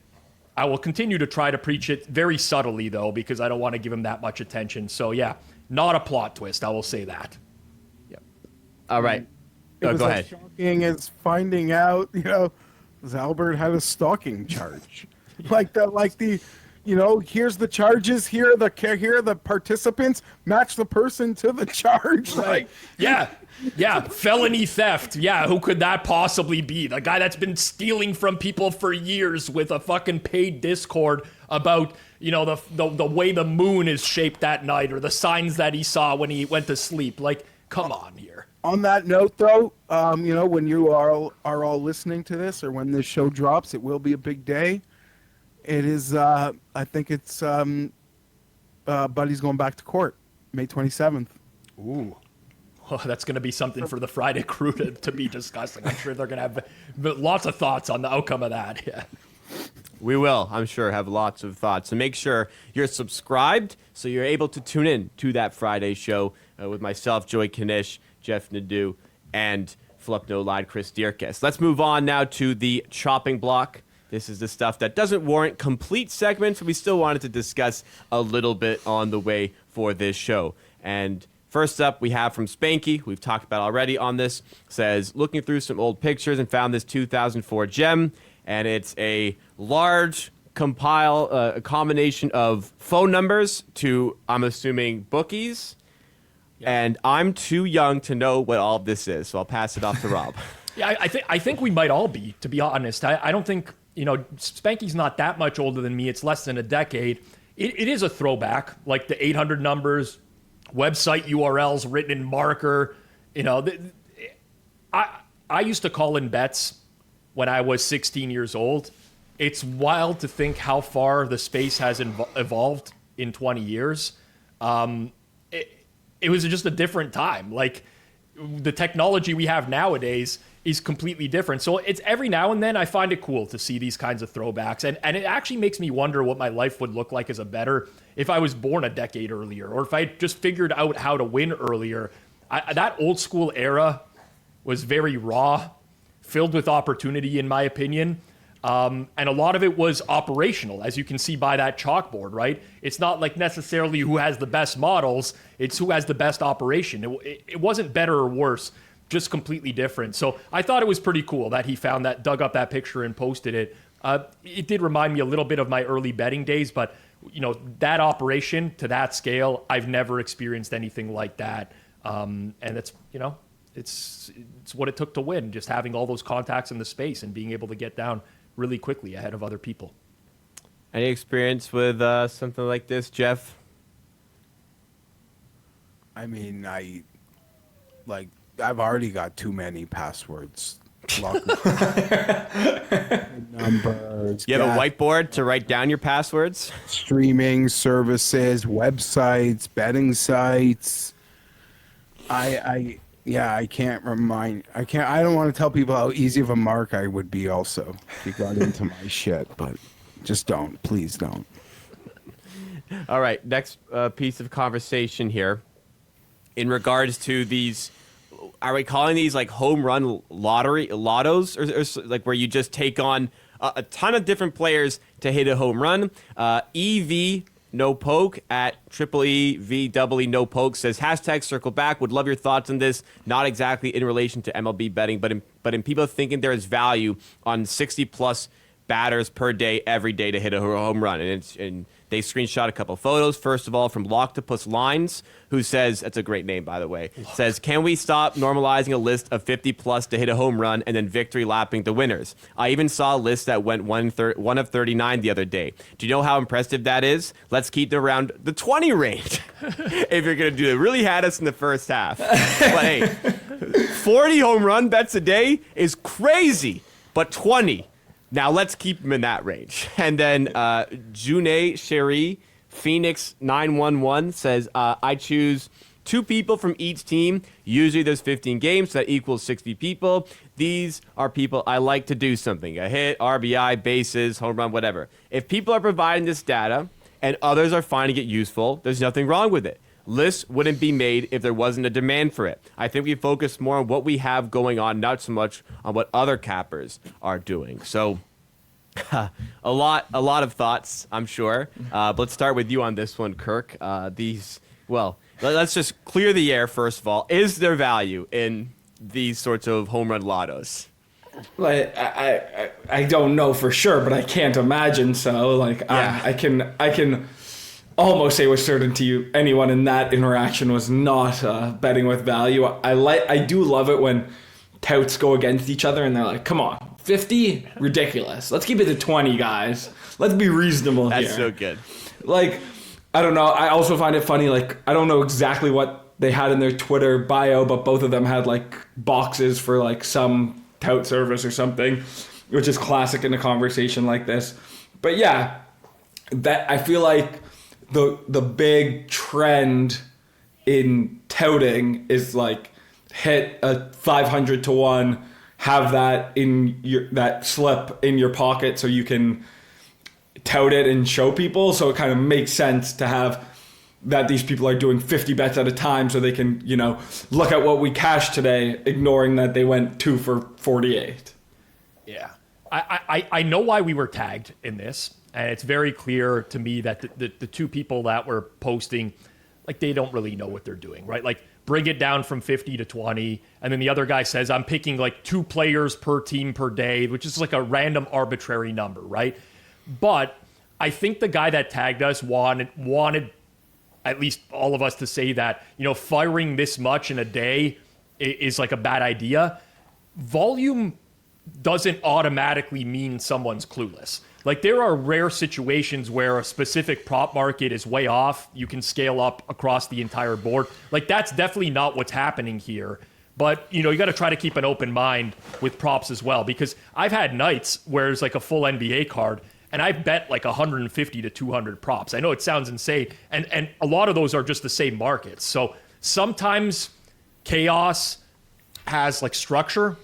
I will continue to try to preach it very subtly, though, because I don't want to give him that much attention. So, yeah, not a plot twist. I will say that. Yep. All right. It was Go as ahead. shocking as finding out, Albert had a stalking charge. Here's the charges, here are the participants, match the person to the charge. Yeah, felony theft. Yeah, who could that possibly be? The guy that's been stealing from people for years with a fucking paid Discord about, the way the moon is shaped that night or the signs that he saw when he went to sleep. Like, come on here. On that note, though, when you are all listening to this or when this show drops, it will be a big day. It is, I think it's Buddy's going back to court, May 27th. Ooh. Well, that's going to be something for the Friday crew to be discussing. I'm sure they're going to have lots of thoughts on the outcome of that. Yeah. We will, I'm sure, have lots of thoughts. So make sure you're subscribed so you're able to tune in to that Friday show with myself, Joey Knish, Geoff Nadeau, and Philip No Line, Chris Dierkes. Let's move on now to the chopping block. This is the stuff that doesn't warrant complete segments, but we still wanted to discuss a little bit on the way for this show. And first up, we have from Spanky, we've talked about already on this, says, looking through some old pictures and found this 2004 gem, and it's a large a combination of phone numbers to, I'm assuming, bookies, and I'm too young to know what all of this is, so I'll pass it off to Rob. Yeah, I think we might all be, to be honest. I don't think, Spanky's not that much older than me. It's less than a decade. It is a throwback, like the 800 numbers, website URLs written in marker. I used to call in bets when I was 16 years old. It's wild to think how far the space has evolved in 20 years. It was just a different time. Like, the technology we have nowadays is completely different. So it's every now and then I find it cool to see these kinds of throwbacks. And it actually makes me wonder what my life would look like as a bettor if I was born a decade earlier, or if I just figured out how to win earlier. That old school era was very raw, filled with opportunity, in my opinion. And a lot of it was operational, as you can see by that chalkboard, right? It's not like necessarily who has the best models, it's who has the best operation. It wasn't better or worse, just completely different. So I thought it was pretty cool that he found that, dug up that picture and posted it. It did remind me a little bit of my early betting days, but that operation to that scale, I've never experienced anything like that. And it's what it took to win, just having all those contacts in the space and being able to get down really quickly ahead of other people. Any experience with something like this, Geoff? I mean, I've already got too many passwords. Numbers. You have a whiteboard to write down your passwords? Streaming services, websites, betting sites. I don't want to tell people how easy of a mark I would be also if you got into my shit, but just don't. Please don't. All right, next piece of conversation here. In regards to these, are we calling these like home run lottos, or like where you just take on a ton of different players to hit a home run? EV No Poke at EEVW No Poke says, hashtag circle back. Would love your thoughts on this. Not exactly in relation to MLB betting, but in people thinking there is value on 60 plus batters per day every day to hit a home run. And they screenshot a couple photos. First of all, from Loctopus Lines, who says, that's a great name, by the way, says, can we stop normalizing a list of 50-plus to hit a home run and then victory lapping the winners? I even saw a list that went 1 of 39 the other day. Do you know how impressive that is? Let's keep it around the 20 range if you're going to do it. Really had us in the first half. But hey, 40 home run bets a day is crazy, but 20. Now let's keep them in that range. And then June Cherie Phoenix 911 says, I choose 2 people from each team. Usually there's 15 games, so that equals 60 people. These are people I like to do something. A hit, RBI, bases, home run, whatever. If people are providing this data and others are finding it useful, there's nothing wrong with it. Lists wouldn't be made if there wasn't a demand for it. I think we focus more on what we have going on, not so much on what other cappers are doing. So a lot of thoughts, I'm sure. But let's start with you on this one, Kirk. Let's just clear the air first of all. Is there value in these sorts of home run lottos? Like I don't know for sure, but I can't imagine so. Like Yeah. I can almost say with certainty anyone in that interaction was not betting with value. I do love it when touts go against each other and they're like, come on, 50? Ridiculous. Let's keep it to 20, guys. Let's be reasonable here. That's so good. Like, I don't know. I also find it funny, like, I don't know exactly what they had in their Twitter bio, but both of them had, like, boxes for, like, some tout service or something, which is classic in a conversation like this. But yeah, that I feel like the big trend in touting is, like, hit a 500 to 1, have that in that slip in your pocket so you can tout it and show people. So it kind of makes sense to have that these people are doing 50 bets at a time so they can, look at what we cashed today, ignoring that they went 2 for 48. Yeah. I know why we were tagged in this, and it's very clear to me that the 2 people that were posting, like, they don't really know what they're doing, right? Like, bring it down from 50 to 20, and then the other guy says, I'm picking like 2 players per team per day, which is like a random arbitrary number, right? But I think the guy that tagged us wanted at least all of us to say that, firing this much in a day is like a bad idea. Volume doesn't automatically mean someone's clueless. Like, there are rare situations where a specific prop market is way off. You can scale up across the entire board. Like, that's definitely not what's happening here. But, you got to try to keep an open mind with props as well, because I've had nights where there's like a full NBA card and I bet like 150 to 200 props. I know it sounds insane. And a lot of those are just the same markets. So sometimes chaos has like structure.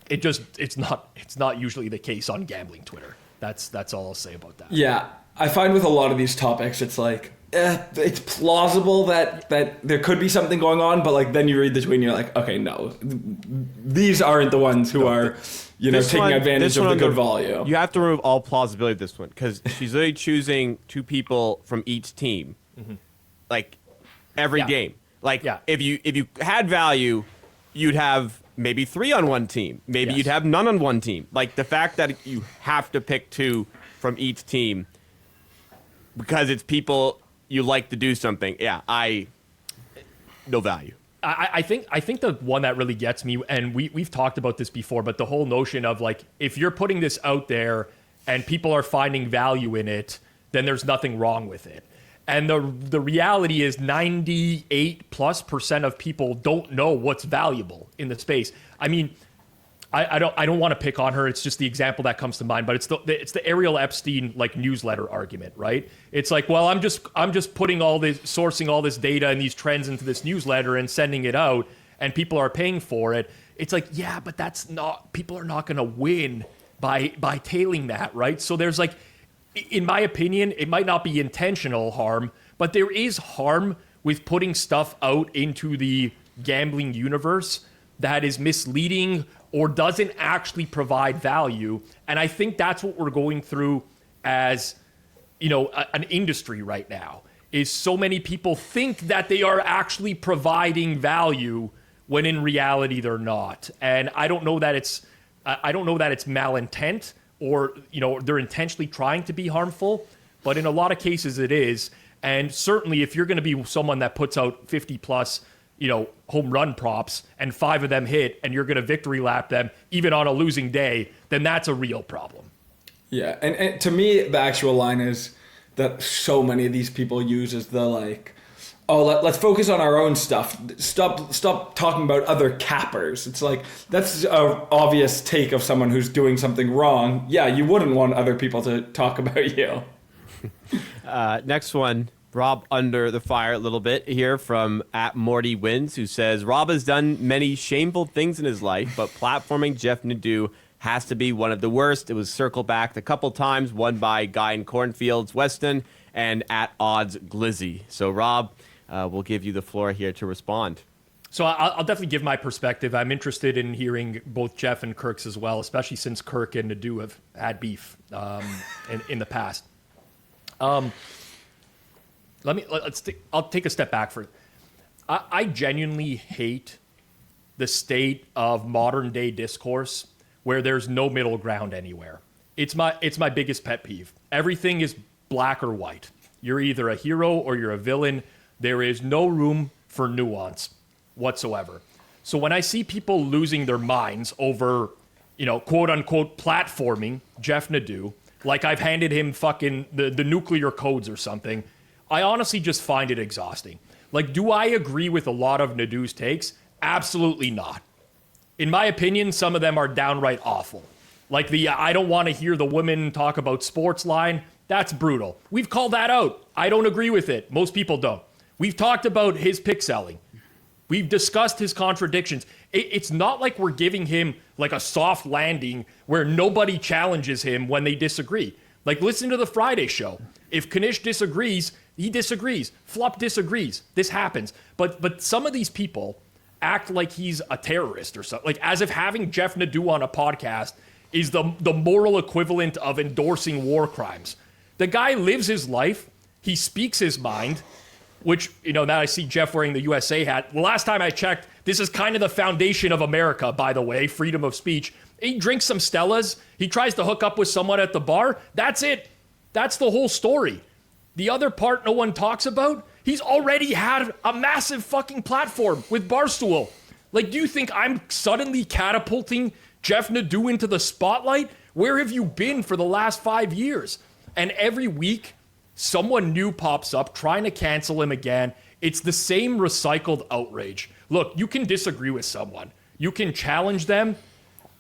It's not usually the case on gambling Twitter. That's all I'll say about that. Yeah, I find with a lot of these topics, it's like, it's plausible that there could be something going on, but like then you read the tweet and you're like, okay, no, these aren't the ones who are, taking advantage of the good volume. You have to remove all plausibility of this one, because she's literally choosing 2 people from each team, like every game. Like if you had value, you'd have maybe 3 on one team. Maybe you'd have none on one team. Like, the fact that you have to pick 2 from each team because it's people you like to do something. Yeah, no value. I think the one that really gets me, and we've talked about this before, but the whole notion of like, if you're putting this out there and people are finding value in it, then there's nothing wrong with it. And the reality is 98+% of people don't know what's valuable in the space. I mean, I don't want to pick on her. It's just the example that comes to mind. But it's the Ariel Epstein like newsletter argument, right? It's like, well, I'm just sourcing all this data and these trends into this newsletter and sending it out, and people are paying for it. It's like, yeah, but people are not going to win by tailing that, right? So there's like, in my opinion, it might not be intentional harm, but there is harm with putting stuff out into the gambling universe that is misleading or doesn't actually provide value. And I think that's what we're going through as, an industry right now, is so many people think that they are actually providing value when in reality they're not. And I don't know that it's malintent or, they're intentionally trying to be harmful, but in a lot of cases it is. And certainly if you're going to be someone that puts out 50 plus, home run props and 5 of them hit and you're going to victory lap them even on a losing day, then that's a real problem. Yeah. And to me, the actual line is that so many of these people use is the like, oh, let's focus on our own stuff. Stop talking about other cappers. It's like, that's an obvious take of someone who's doing something wrong. Yeah, you wouldn't want other people to talk about you. Next one, Rob under the fire a little bit here from @MortyWins, who says, Rob has done many shameful things in his life, but platforming Geoff Nadeau has to be one of the worst. It was circle backed a couple times, won by Guy in Cornfields, Weston, and @odds Glizzy. So Rob, we'll give you the floor here to respond. So I'll definitely give my perspective. I'm interested in hearing both Geoff and Kirk's as well, especially since Kirk and Nadeau have had beef in the past. I'll take a step back for it. I genuinely hate the state of modern day discourse where there's no middle ground anywhere. It's my biggest pet peeve. Everything is black or white. You're either a hero or you're a villain. There is no room for nuance whatsoever. So when I see people losing their minds over, quote unquote platforming Geoff Nadeau, like I've handed him fucking the nuclear codes or something, I honestly just find it exhausting. Like, do I agree with a lot of Nadeau's takes? Absolutely not. In my opinion, some of them are downright awful. Like I don't want to hear the women talk about sports line. That's brutal. We've called that out. I don't agree with it. Most people don't. We've talked about his pick selling. We've discussed his contradictions. It's not like we're giving him like a soft landing where nobody challenges him when they disagree. Like, listen to the Friday show. If Kanish disagrees, he disagrees. Flup disagrees. This happens. But some of these people act like he's a terrorist or something. Like, as if having Geoff Nadeau on a podcast is the moral equivalent of endorsing war crimes. The guy lives his life. He speaks his mind, which, now I see Geoff wearing the USA hat. The last time I checked, this is kind of the foundation of America, by the way, freedom of speech. He drinks some Stellas. He tries to hook up with someone at the bar. That's it. That's the whole story. The other part no one talks about, he's already had a massive fucking platform with Barstool. Like, do you think I'm suddenly catapulting Geoff Nadeau into the spotlight? Where have you been for the last 5 years? And every week, someone new pops up trying to cancel him again. It's the same recycled outrage. Look, you can disagree with someone. You can challenge them.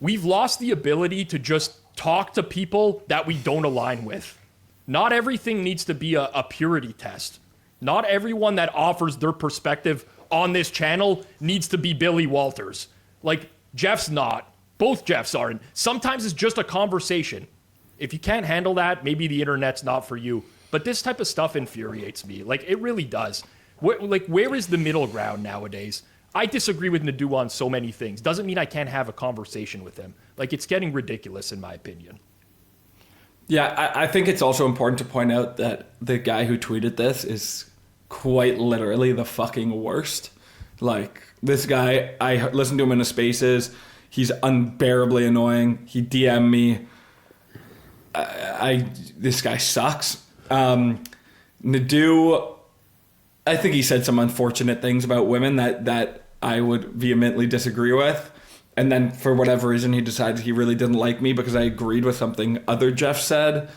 We've lost the ability to just talk to people that we don't align with. Not everything needs to be a purity test. Not everyone that offers their perspective on this channel needs to be Billy Walters. Like, Geoff's not. Both Geoffs aren't. Sometimes it's just a conversation. If you can't handle that, maybe the internet's not for you. But this type of stuff infuriates me. Like, it really does. Where is the middle ground nowadays? I disagree with Nadeau on so many things. Doesn't mean I can't have a conversation with him. Like, it's getting ridiculous, in my opinion. Yeah, I think it's also important to point out that the guy who tweeted this is quite literally the fucking worst. Like, this guy, I listened to him in the spaces. He's unbearably annoying. He DM'd me. This guy sucks. Nadeau, I think he said some unfortunate things about women that I would vehemently disagree with. And then for whatever reason, he decided he really didn't like me because I agreed with something other Geoff said.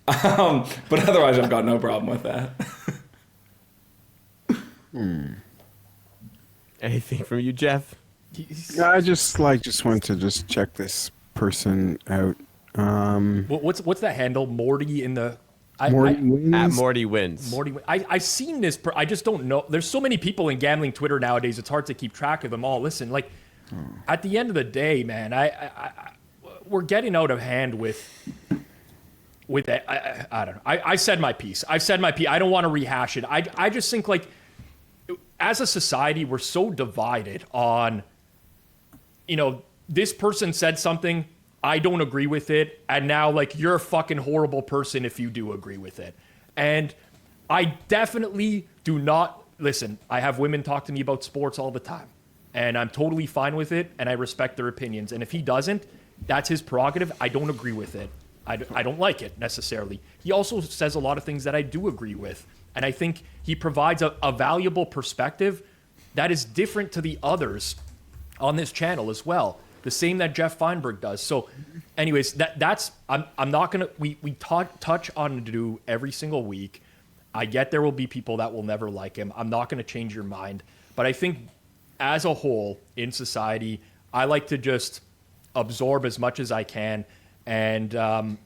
But otherwise, I've got no problem with that. Anything from you, Geoff? I just want to just check this person out. What's that handle? Morty in the... Morty wins. @MortyWins. I've seen this. I just don't know. There's so many people in gambling Twitter nowadays. It's hard to keep track of them all. Listen, like, at the end of the day, man, we're getting out of hand with that. I don't know. I said my piece. I've said my piece. I don't want to rehash it. I just think, like, as a society, we're so divided on, this person said something, I don't agree with it, and now, like, you're a fucking horrible person if you do agree with it. And I definitely do not... Listen, I have women talk to me about sports all the time, and I'm totally fine with it, and I respect their opinions. And if he doesn't, that's his prerogative. I don't agree with it. I don't like it necessarily. He also says a lot of things that I do agree with. And I think he provides a valuable perspective that is different to the others on this channel as well. The same that Geoff Fienberg does. So anyways, I'm not going to, we touch on Nadu every single week. I get there will be people that will never like him. I'm not going to change your mind. But I think as a whole in society, I like to just absorb as much as I can. And, I'm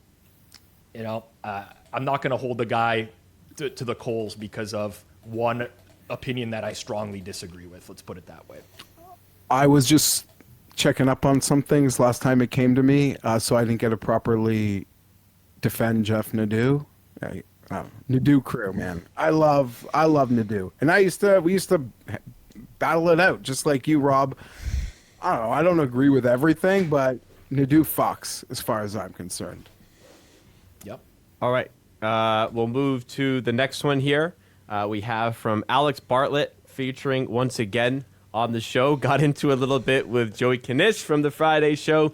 not going to hold the guy to the coals because of one opinion that I strongly disagree with. Let's put it that way. I was just checking up on some things last time it came to me, so I didn't get to properly defend Geoff Nadu. Nadu crew, man. I love Nadu. And we used to battle it out, just like you, Rob. I don't know. I don't agree with everything, but Nadu fucks as far as I'm concerned. Yep. All right. We'll move to the next one here. We have from Alex Bartlett featuring once again on the show. Got into a little bit with Joey Knish from the Friday show.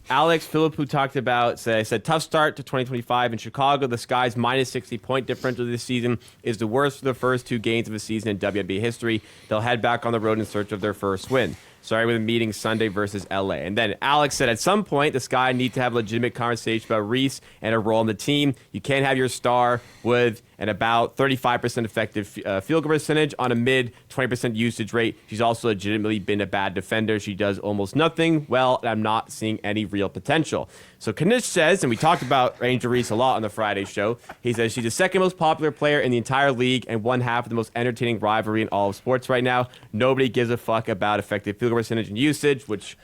Alex Phillip, who talked about, said tough start to 2025 in Chicago. The Sky's minus 60-point differential this season is the worst for the first 2 games of a season in WNBA history. They'll head back on the road in search of their first win. Starting with a meeting Sunday versus LA. And then Alex said at some point, the Sky need to have a legitimate conversation about Reese and her role on the team. You can't have your star with an about 35% effective field goal percentage on a mid 20% usage rate. She's also legitimately been a bad defender. She does almost nothing well, and I'm not seeing any real potential. So Knish says, and we talked about Angel Reese a lot on the Friday show, he says she's the second most popular player in the entire league and one half of the most entertaining rivalry in all of sports right now. Nobody gives a fuck about effective field goal percentage and usage, which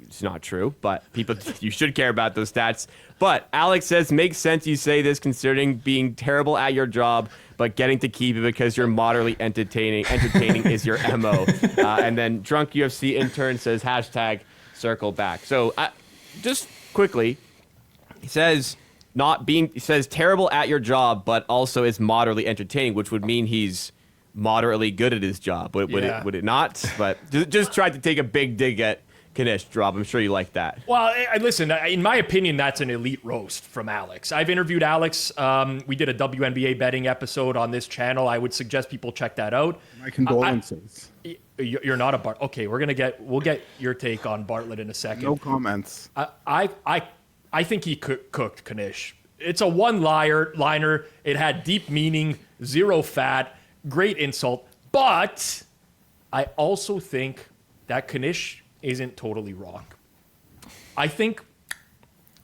is not true, but you should care about those stats. But Alex says, makes sense you say this considering being terrible at your job, but getting to keep it because you're moderately entertaining is your MO. And then Drunk UFC intern says, hashtag circle back. So just quickly, he says terrible at your job, but also is moderately entertaining, which would mean he's moderately good at his job. Would it not? But just tried to take a big dig at Knish, Rob. I'm sure you like that. Well, listen, in my opinion, that's an elite roast from Alex. I've interviewed Alex. We did a WNBA betting episode on this channel. I would suggest people check that out. My condolences. You're not a Bart. Okay, we'll get your take on Bartlett in a second. No comments. I think he cooked Knish. It's a one-liner. It had deep meaning, zero fat, great insult. But I also think that Knish isn't totally wrong. I think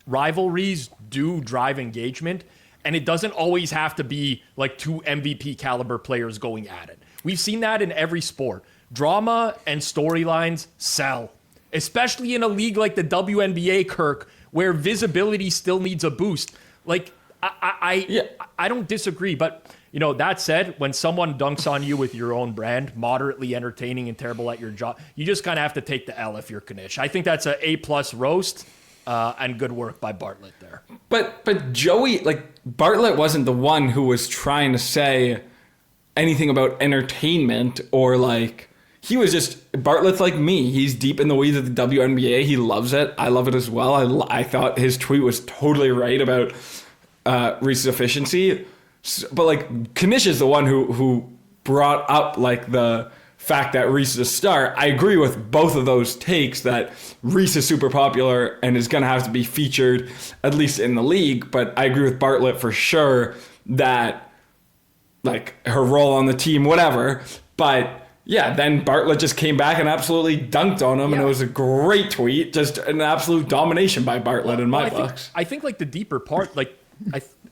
rivalries do drive engagement, and it doesn't always have to be like 2 MVP caliber players going at it. We've seen that in every sport. Drama and storylines sell, especially in a league like the WNBA, Kirk, where visibility still needs a boost. Like, I don't disagree, but that said, when someone dunks on you with your own brand, moderately entertaining and terrible at your job, you just kind of have to take the L if you're Knish. I think that's an A+ roast, and good work by Bartlett there. But Joey, Bartlett wasn't the one who was trying to say anything about entertainment or he was just, Bartlett's like me. He's deep in the weeds of the WNBA. He loves it. I love it as well. I thought his tweet was totally right about Reese's efficiency. But Knish is the one who brought up the fact that Reese is a star. I agree with both of those takes that Reese is super popular and is going to have to be featured at least in the league. But I agree with Bartlett for sure that her role on the team, whatever. But yeah, then Bartlett just came back and absolutely dunked on him, and it was a great tweet. Just an absolute domination by Bartlett in my books. I think the deeper part,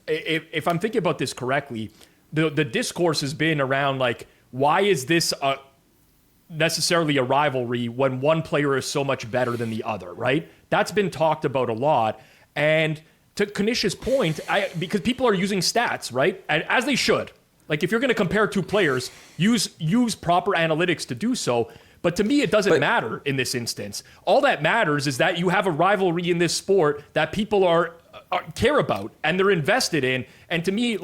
if I'm thinking about this correctly, the discourse has been around why is this necessarily a rivalry when one player is so much better than the other, right? That's been talked about a lot. And to Knish's point, because people are using stats, right? And as they should. If you're going to compare 2 players, use proper analytics to do so. But to me, it doesn't matter in this instance. All that matters is that you have a rivalry in this sport that people care about and they're invested in. And to me,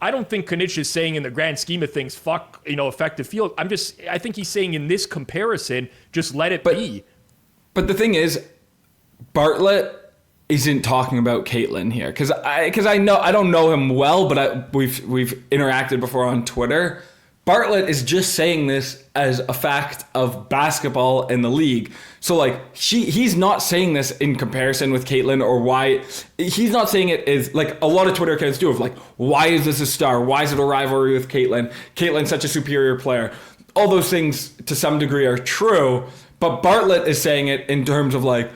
I don't think Knish is saying in the grand scheme of things, fuck, effective field. I think he's saying in this comparison, just let it be. But the thing is, Bartlett isn't talking about Caitlyn here, because I know I don't know him well, but we've interacted before on Twitter. Bartlett is just saying this as a fact of basketball in the league. So like he's not saying this in comparison with Caitlyn, or why he's not saying it is like a lot of Twitter accounts do, of like, why is this a star? Why is it a rivalry with Caitlyn? Caitlyn's such a superior player. All those things to some degree are true, but Bartlett is saying it in terms of like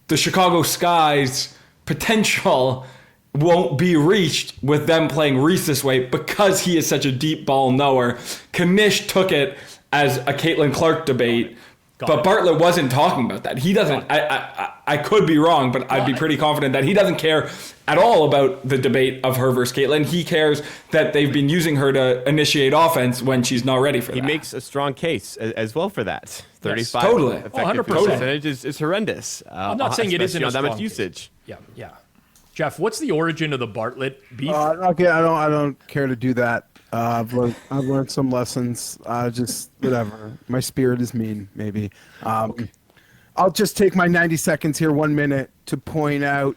the Chicago Sky's potential won't be reached with them playing Reese this way because he is such a deep ball knower. Kanish took it as a Caitlin Clark debate, but Bartlett wasn't talking about that. He doesn't. I could be wrong, but I'd be pretty confident that he doesn't care at all about the debate of her versus Caitlin. He cares that they've been using her to initiate offense when she's not ready for that. He makes a strong case as well for that. 35 totally. effective 100%. percentage is horrendous. I'm not saying it isn't a on that much strong usage. case. Yeah. Jeff, what's the origin of the Bartlett beef? Okay, I don't care to do that. I've learned some lessons. Just whatever. My spirit is mean, maybe. I'll just take my 90 seconds here, 1 minute, to point out.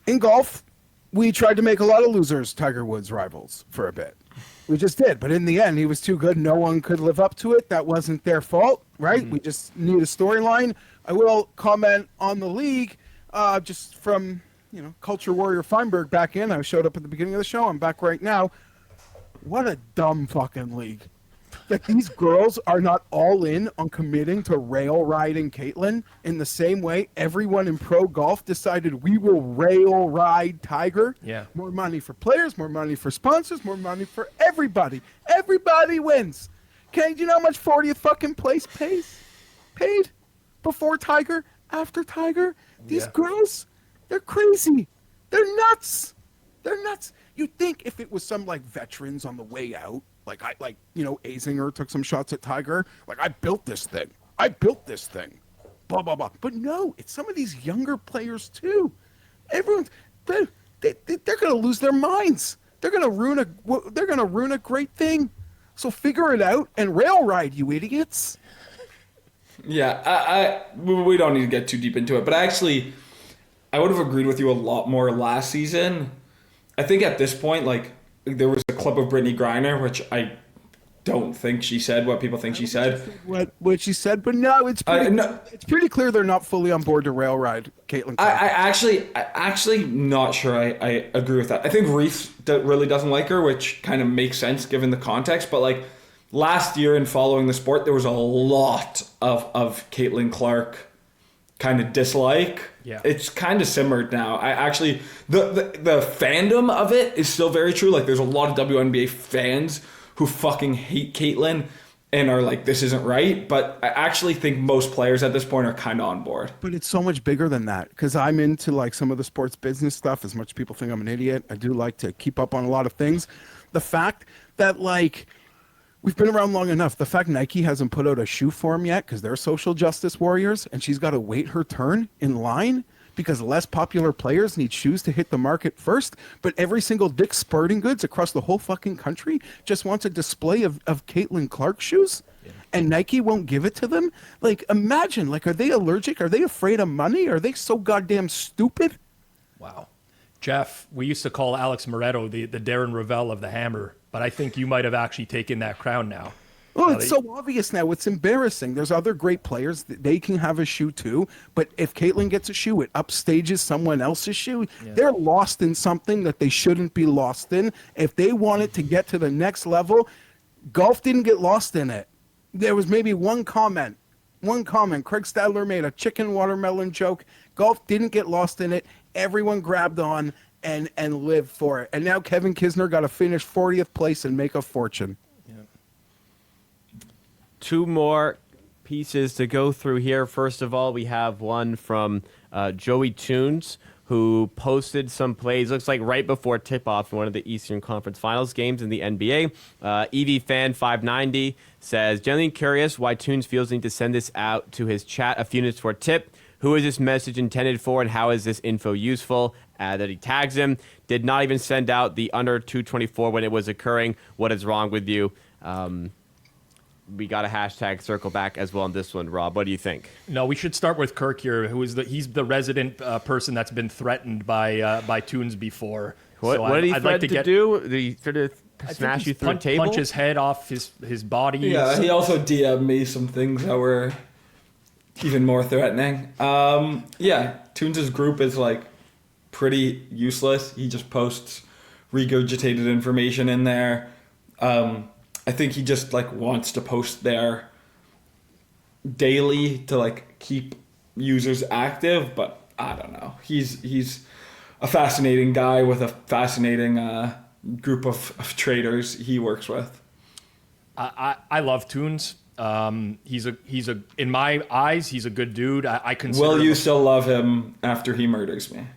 In golf, we tried to make a lot of losers Tiger Woods rivals for a bit. We just did, but in the end, he was too good. No one could live up to it. That wasn't their fault, right? Mm-hmm. We just need a storyline. I will comment on the league, just from Culture Warrior Fienberg back in. I showed up at the beginning of the show. I'm back right now. What a dumb fucking league. That these girls are not all in on committing to rail riding Caitlyn in the same way everyone in pro golf decided we will rail ride Tiger. Yeah. More money for players, more money for sponsors, more money for everybody. Everybody wins. Okay, do you know how much 40th fucking place paid before Tiger, after Tiger? These girls, they're crazy. They're nuts. They're nuts. You'd think if it was some like veterans on the way out, Azinger took some shots at Tiger. Like, I built this thing. Blah, blah, blah. But no, it's some of these younger players too. Everyone's, they're going to lose their minds. They're going to ruin a great thing. So figure it out and rail ride, you idiots. Yeah, we don't need to get too deep into it, but I would have agreed with you a lot more last season. I think at this point, like, there was a clip of Brittany Griner, which I don't think she said what people think she said. What she said, but no, it's pretty clear they're not fully on board to rail ride Caitlyn. I actually not sure I agree with that. I think Reese really doesn't like her, which kind of makes sense given the context. But like last year in following the sport, there was a lot of Caitlyn Clark kind of dislike. Yeah. It's kind of simmered now. I actually the fandom of it is still very true. Like there's a lot of WNBA fans who fucking hate Caitlyn and are like, this isn't right. But I actually think most players at this point are kind of on board. But it's so much bigger than that, because I'm into like some of the sports business stuff. As much as people think I'm an idiot, I do like to keep up on a lot of things. The fact that like we've been around long enough. The fact Nike hasn't put out a shoe for him yet because they're social justice warriors, and she's got to wait her turn in line because less popular players need shoes to hit the market first. But every single Dick's Sporting Goods across the whole fucking country just wants a display of Caitlyn Clark shoes, and Nike won't give it to them. Like, imagine, like, are they allergic? Are they afraid of money? Are they so goddamn stupid? Wow. Jeff, we used to call Alex Moretto the Darren Ravel of the Hammer, but I think you might have actually taken that crown now. Oh, it's so obvious now. It's embarrassing. There's other great players. They can have a shoe too. But if Caitlyn gets a shoe, it upstages someone else's shoe. Yeah. They're lost in something that they shouldn't be lost in. If they wanted to get to the next level, golf didn't get lost in it. There was maybe one comment. Craig Stadler made a chicken watermelon joke. Golf didn't get lost in it. Everyone grabbed on and lived for it. And now Kevin Kisner got to finish 40th place and make a fortune. Two more pieces to go through here. First of all, we have one from Joey Tunes, who posted some plays, looks like right before tip-off in one of the Eastern Conference Finals games in the NBA. EVFan590 says, genuinely curious why Tunes feels the need to send this out to his chat a few minutes for tip. Who is this message intended for, and how is this info useful? That he tags him. Did not even send out the under 224 when it was occurring. What is wrong with you? we got a hashtag circle back as well on this one. Rob, what do you think? No, we should start with Kirk here, he's the resident person that's been threatened by Toons before. What did he threaten to do? Did he try to smash you through a table? Punch his head off his body. Yeah, he also DM'd me some things that were even more threatening. Yeah, Toons' group is like pretty useless. He just posts regurgitated information in there. I think he just like wants to post there daily to like keep users active, but I don't know. He's a fascinating guy with a fascinating group of traders he works with. I love Toons. He's a in my eyes he's a good dude. I consider. Will you still love him after he murders me?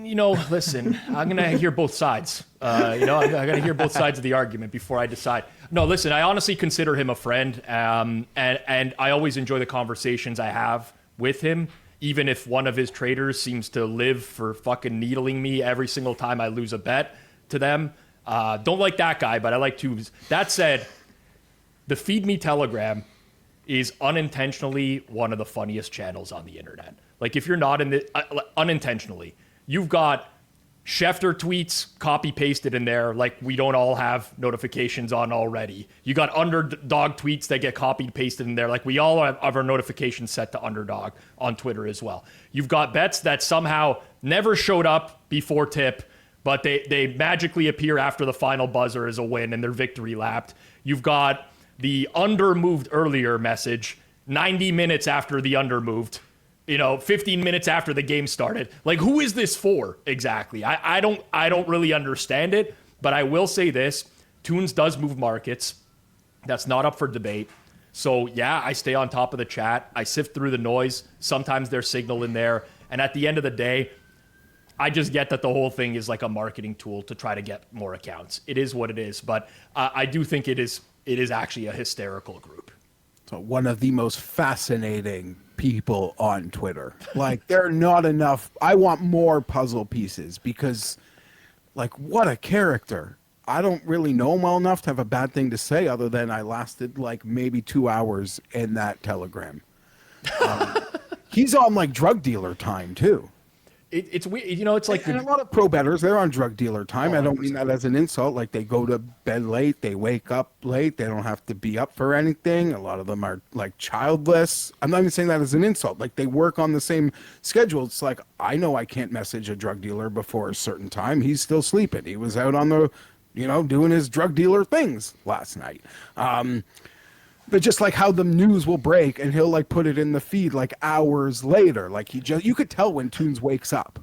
Listen, I'm going to hear both sides. I got to hear both sides of the argument before I decide. No, listen, I honestly consider him a friend. And I always enjoy the conversations I have with him, even if one of his traders seems to live for fucking needling me every single time I lose a bet to them. Don't like that guy, but I like Toons. That said, the Feed Me Telegram is unintentionally one of the funniest channels on the internet. Like, if you're not in the unintentionally, you've got Schefter tweets copy pasted in there, like we don't all have notifications on already. You got Underdog tweets that get copied pasted in there, like we all have our notifications set to Underdog on Twitter as well. You've got bets that somehow never showed up before tip, but they magically appear after the final buzzer as a win and they're victory lapped. You've got the under moved earlier message 90 minutes after the under moved. 15 minutes after the game started. Like, who is this for exactly? I don't really understand it, but I will say this. Toons does move markets. That's not up for debate. So, yeah, I stay on top of the chat. I sift through the noise. Sometimes there's signal in there. And at the end of the day, I just get that the whole thing is like a marketing tool to try to get more accounts. It is what it is. But I do think it is actually a hysterical group. So one of the most fascinating people on Twitter. Like, there are not enough. I want more puzzle pieces because, like, what a character. I don't really know him well enough to have a bad thing to say other than I lasted like maybe 2 hours in that Telegram. He's on like drug dealer time too. It's weird, it's like and a lot of pro bettors, they're on drug dealer time. 100%. I don't mean that as an insult. Like, they go to bed late, they wake up late, they don't have to be up for anything. A lot of them are like childless. I'm not even saying that as an insult. Like, they work on the same schedule. It's like, I know I can't message a drug dealer before a certain time. He's still sleeping. He was out on the, doing his drug dealer things last night. But just like how the news will break and he'll like put it in the feed like hours later. Like, you could tell when Toons wakes up.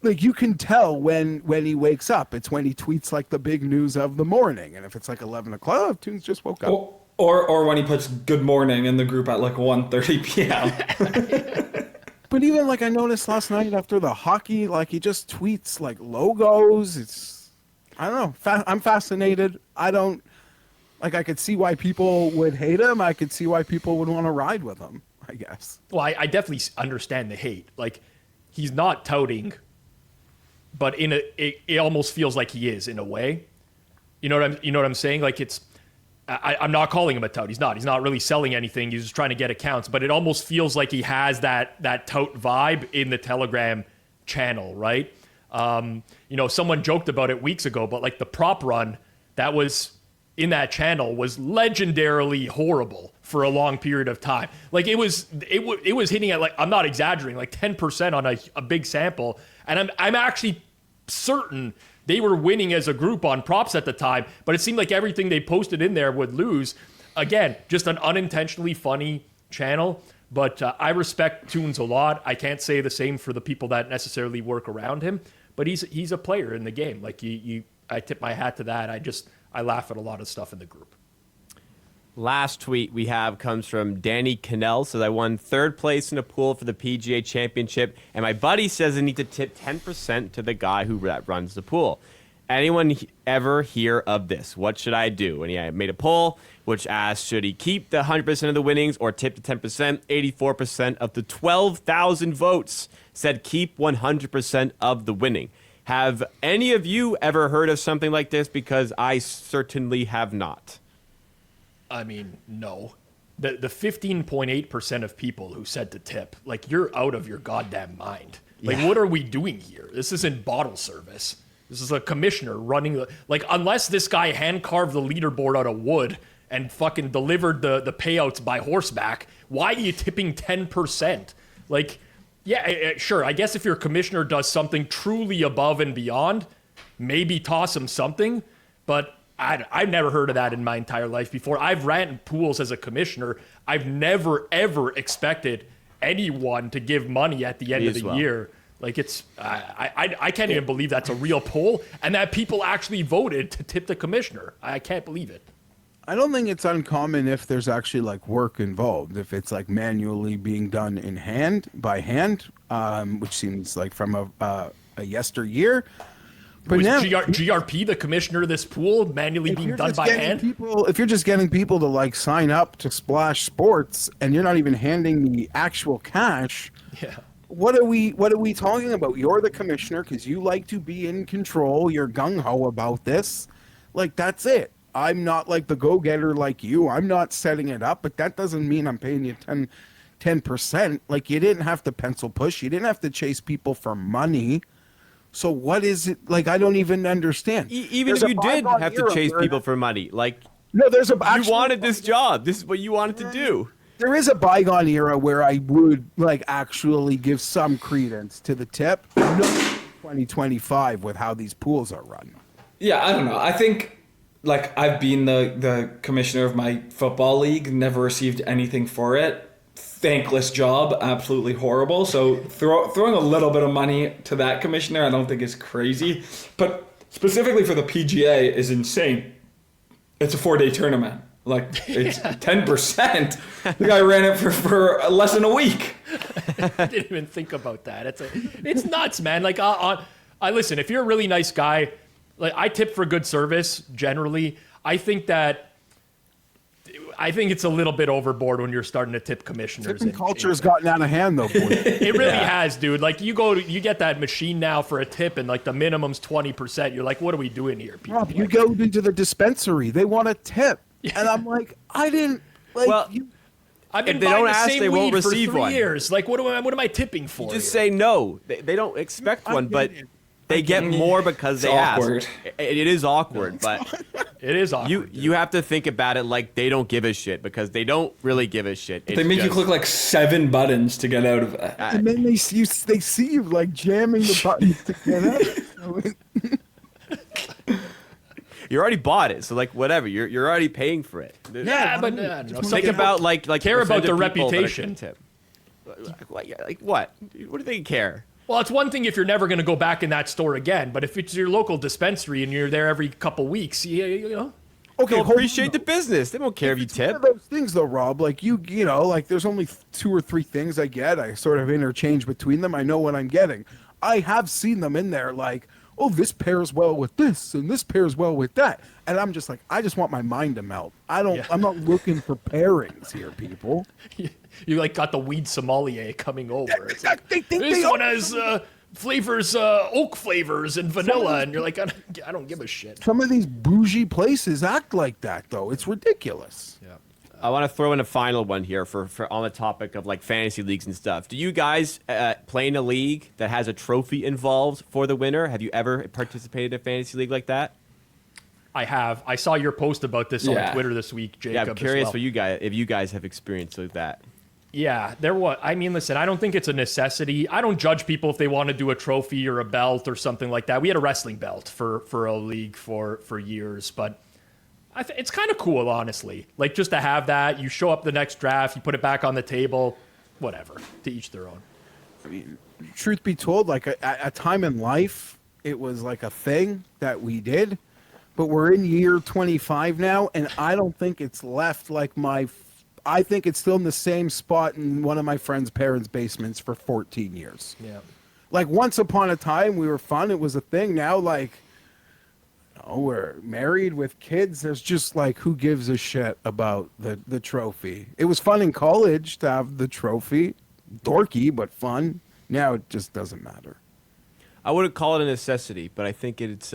Like you can tell when he wakes up. It's when he tweets like the big news of the morning. And if it's like 11 o'clock, Toons just woke up. Or when he puts good morning in the group at like 1:30 p.m. But even like I noticed last night after the hockey, like he just tweets like logos. I don't know. I'm fascinated. I could see why people would hate him. I could see why people would want to ride with him, I guess. Well, I definitely understand the hate. Like, he's not touting, but it almost feels like he is in a way. You know what I'm saying? Like, I'm not calling him a tout. He's not really selling anything. He's just trying to get accounts. But it almost feels like he has that tout vibe in the Telegram channel, right? Someone joked about it weeks ago, but like the prop run that was in that channel was legendarily horrible for a long period of time. Like, it was hitting at, like, I'm not exaggerating, like 10% on a big sample. And I'm actually certain they were winning as a group on props at the time, but it seemed like everything they posted in there would lose. Again, just an unintentionally funny channel. But I respect Toons a lot. I can't say the same for the people that necessarily work around him, but he's a player in the game. Like, I tip my hat to that. I laugh at a lot of stuff in the group. Last tweet we have comes from Danny Cannell. Says, I won third place in a pool for the PGA Championship, and my buddy says I need to tip 10% to the guy who runs the pool. Anyone ever hear of this? What should I do? And he made a poll which asked, should he keep the 100% of the winnings or tip the 10%? 84% of the 12,000 votes said keep 100% of the winning. Have any of you ever heard of something like this? Because I certainly have not. I mean, no. The 15.8% of people who said to tip, like, you're out of your goddamn mind. Like, what are we doing here? This isn't bottle service. This is a commissioner running the, like, unless this guy hand carved the leaderboard out of wood and fucking delivered the payouts by horseback, why are you tipping 10%? Like, yeah, sure. I guess if your commissioner does something truly above and beyond, maybe toss him something. But I've never heard of that in my entire life before. I've ran in pools as a commissioner. I've never, ever expected anyone to give money at the end of the year. Like, it's, I can't even believe that's a real poll and that people actually voted to tip the commissioner. I can't believe it. I don't think it's uncommon if there's actually like work involved, if it's like manually being done by hand, which seems like from a yesteryear. But Was now, GRP the commissioner of this pool manually being done by hand? If you're just getting people to like sign up to Splash Sports and you're not even handing the actual cash, Yeah. what are we talking about? You're the commissioner because you like to be in control. You're gung ho about this. Like, that's it. I'm not like the go-getter like you. I'm not setting it up, but that doesn't mean I'm paying you 10%. Like, you didn't have to pencil push. You didn't have to chase people for money. So what is it? Like, I don't even understand. Even if you did have to chase people for money, like, no, you wanted this job. This is what you wanted to do. There is a bygone era where I would like actually give some credence to the tip. No, 2025 with how these pools are run. Yeah, I don't know. I think, like, I've been the commissioner of my football league, never received anything for it. Thankless job, absolutely horrible. So throwing a little bit of money to that commissioner, I don't think is crazy. But specifically for the PGA is insane. It's a 4-day tournament. Like, it's 10%. The guy ran it for less than a week. I didn't even think about that. It's nuts, man. Like, I listen, if you're a really nice guy, like, I tip for good service generally. I think it's a little bit overboard when you're starting to tip commissioners. Tipping culture has gotten out of hand, though, boy. It really has, dude. Like, you get that machine now for a tip, and like the minimum's 20%. You're like, what are we doing here, people? Rob, you go into the dispensary, they want a tip, and I'm like, I didn't. Like, Well, I've been if they buying don't the ask, same they won't weed for receive 3 one. years. Like, what am I tipping for? Just here? say no. They don't expect one, but get it. they get more because they awkward. ask. It is awkward, but It is awkward. you have to think about it like they don't give a shit, because they don't really give a shit. They make you click like 7 buttons to get out of it. and then they see you like jamming the buttons to get out. You already bought it, so like whatever. You're already paying for it. Yeah, but I don't know. Think about like care about percent their of people that are reputation. gonna tip. Like what? What do they care? Well, it's one thing if you're never going to go back in that store again, but if it's your local dispensary and you're there every couple weeks, you know. Okay, They'll hold appreciate on. the business. They don't care if you It's one tip. of those things, though, Rob. Like you know, like there's only 2 or 3 things I get. I sort of interchange between them. I know what I'm getting. I have seen them in there, like, oh, this pairs well with this, and this pairs well with that, and I'm just like, I just want my mind to melt. I'm not looking for pairings here, people. You like got the weed sommelier coming over. It's like, They think this they one own has flavors, oak flavors and vanilla, and you're like, I don't give a shit. Some of these bougie places act like that, though. It's ridiculous. Yeah. I want to throw in a final one here for on the topic of like fantasy leagues and stuff. Do you guys play in a league that has a trophy involved for the winner? Have you ever participated in a fantasy league like that? I have. I saw your post about this on Twitter this week, Jacob. Yeah, I'm curious as well. for you guys if you guys have experience with that. Yeah, there was. I mean, listen, I don't think it's a necessity. I don't judge people if they want to do a trophy or a belt or something like that. We had a wrestling belt for a league for years, but it's kind of cool, honestly. Like, just to have that, you show up the next draft, you put it back on the table, whatever. To each their own. I mean, truth be told, like a time in life, it was like a thing that we did, but we're in year 25 now, and I don't think it's left like I think it's still in the same spot in one of my friend's parents' basements for 14 years. Yeah. Like, once upon a time, we were fun. It was a thing. Now, like, we're married with kids. There's just, like, who gives a shit about the trophy? It was fun in college to have the trophy. Dorky, but fun. Now it just doesn't matter. I wouldn't call it a necessity, but I think it's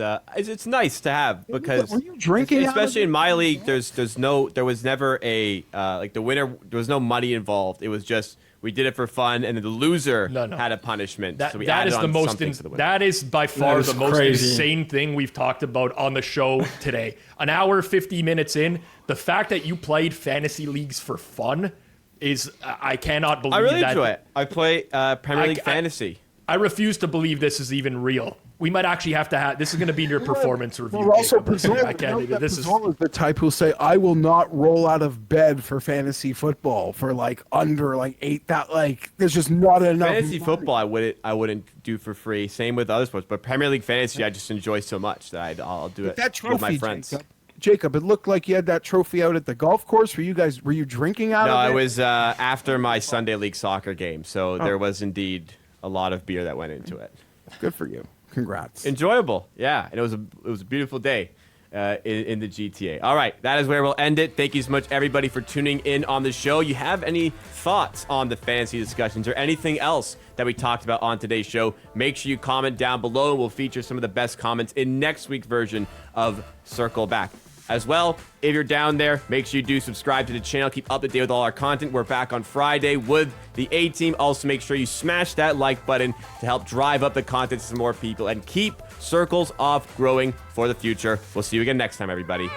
nice to have because Were you drinking out especially of in it? my league, there was never a like the winner. There was no money involved. It was just we did it for fun, and then the loser had a punishment. So we That added is the on most. something to the winner. That is by far is the most crazy. insane thing we've talked about on the show today. An hour, 50 minutes in, the fact that you played fantasy leagues for fun is I cannot believe. I really that. enjoy it. I play Premier League fantasy. I refuse to believe this is even real. We might actually have to have this is going to be your performance review. Well, also, Jacob. Pizzola, I can't even. This is Pizzola is the type who'll say, "I will not roll out of bed for fantasy football for like under like 8." That like there's just not enough. Fantasy money. football, I wouldn't do for free. Same with other sports, but Premier League fantasy, I just enjoy so much that I'll do it That trophy, with my friends. Jacob, it looked like you had that trophy out at the golf course. Were you drinking out No, of it? it was after my Sunday League soccer game, so there was indeed a lot of beer that went into it. Good for you. Congrats. Enjoyable, yeah, and it was a beautiful day in the GTA. All right, that is where we'll end it. Thank you so much, everybody, for tuning in on the show. You have any thoughts on the fantasy discussions or anything else that we talked about on today's show? Make sure you comment down below, and we'll feature some of the best comments in next week's version of Circle Back. As well, if you're down there, make sure you do subscribe to the channel. Keep up to date with all our content. We're back on Friday with the A-Team. Also, make sure you smash that like button to help drive up the content to some more people and keep Circles Off growing for the future. We'll see you again next time, everybody.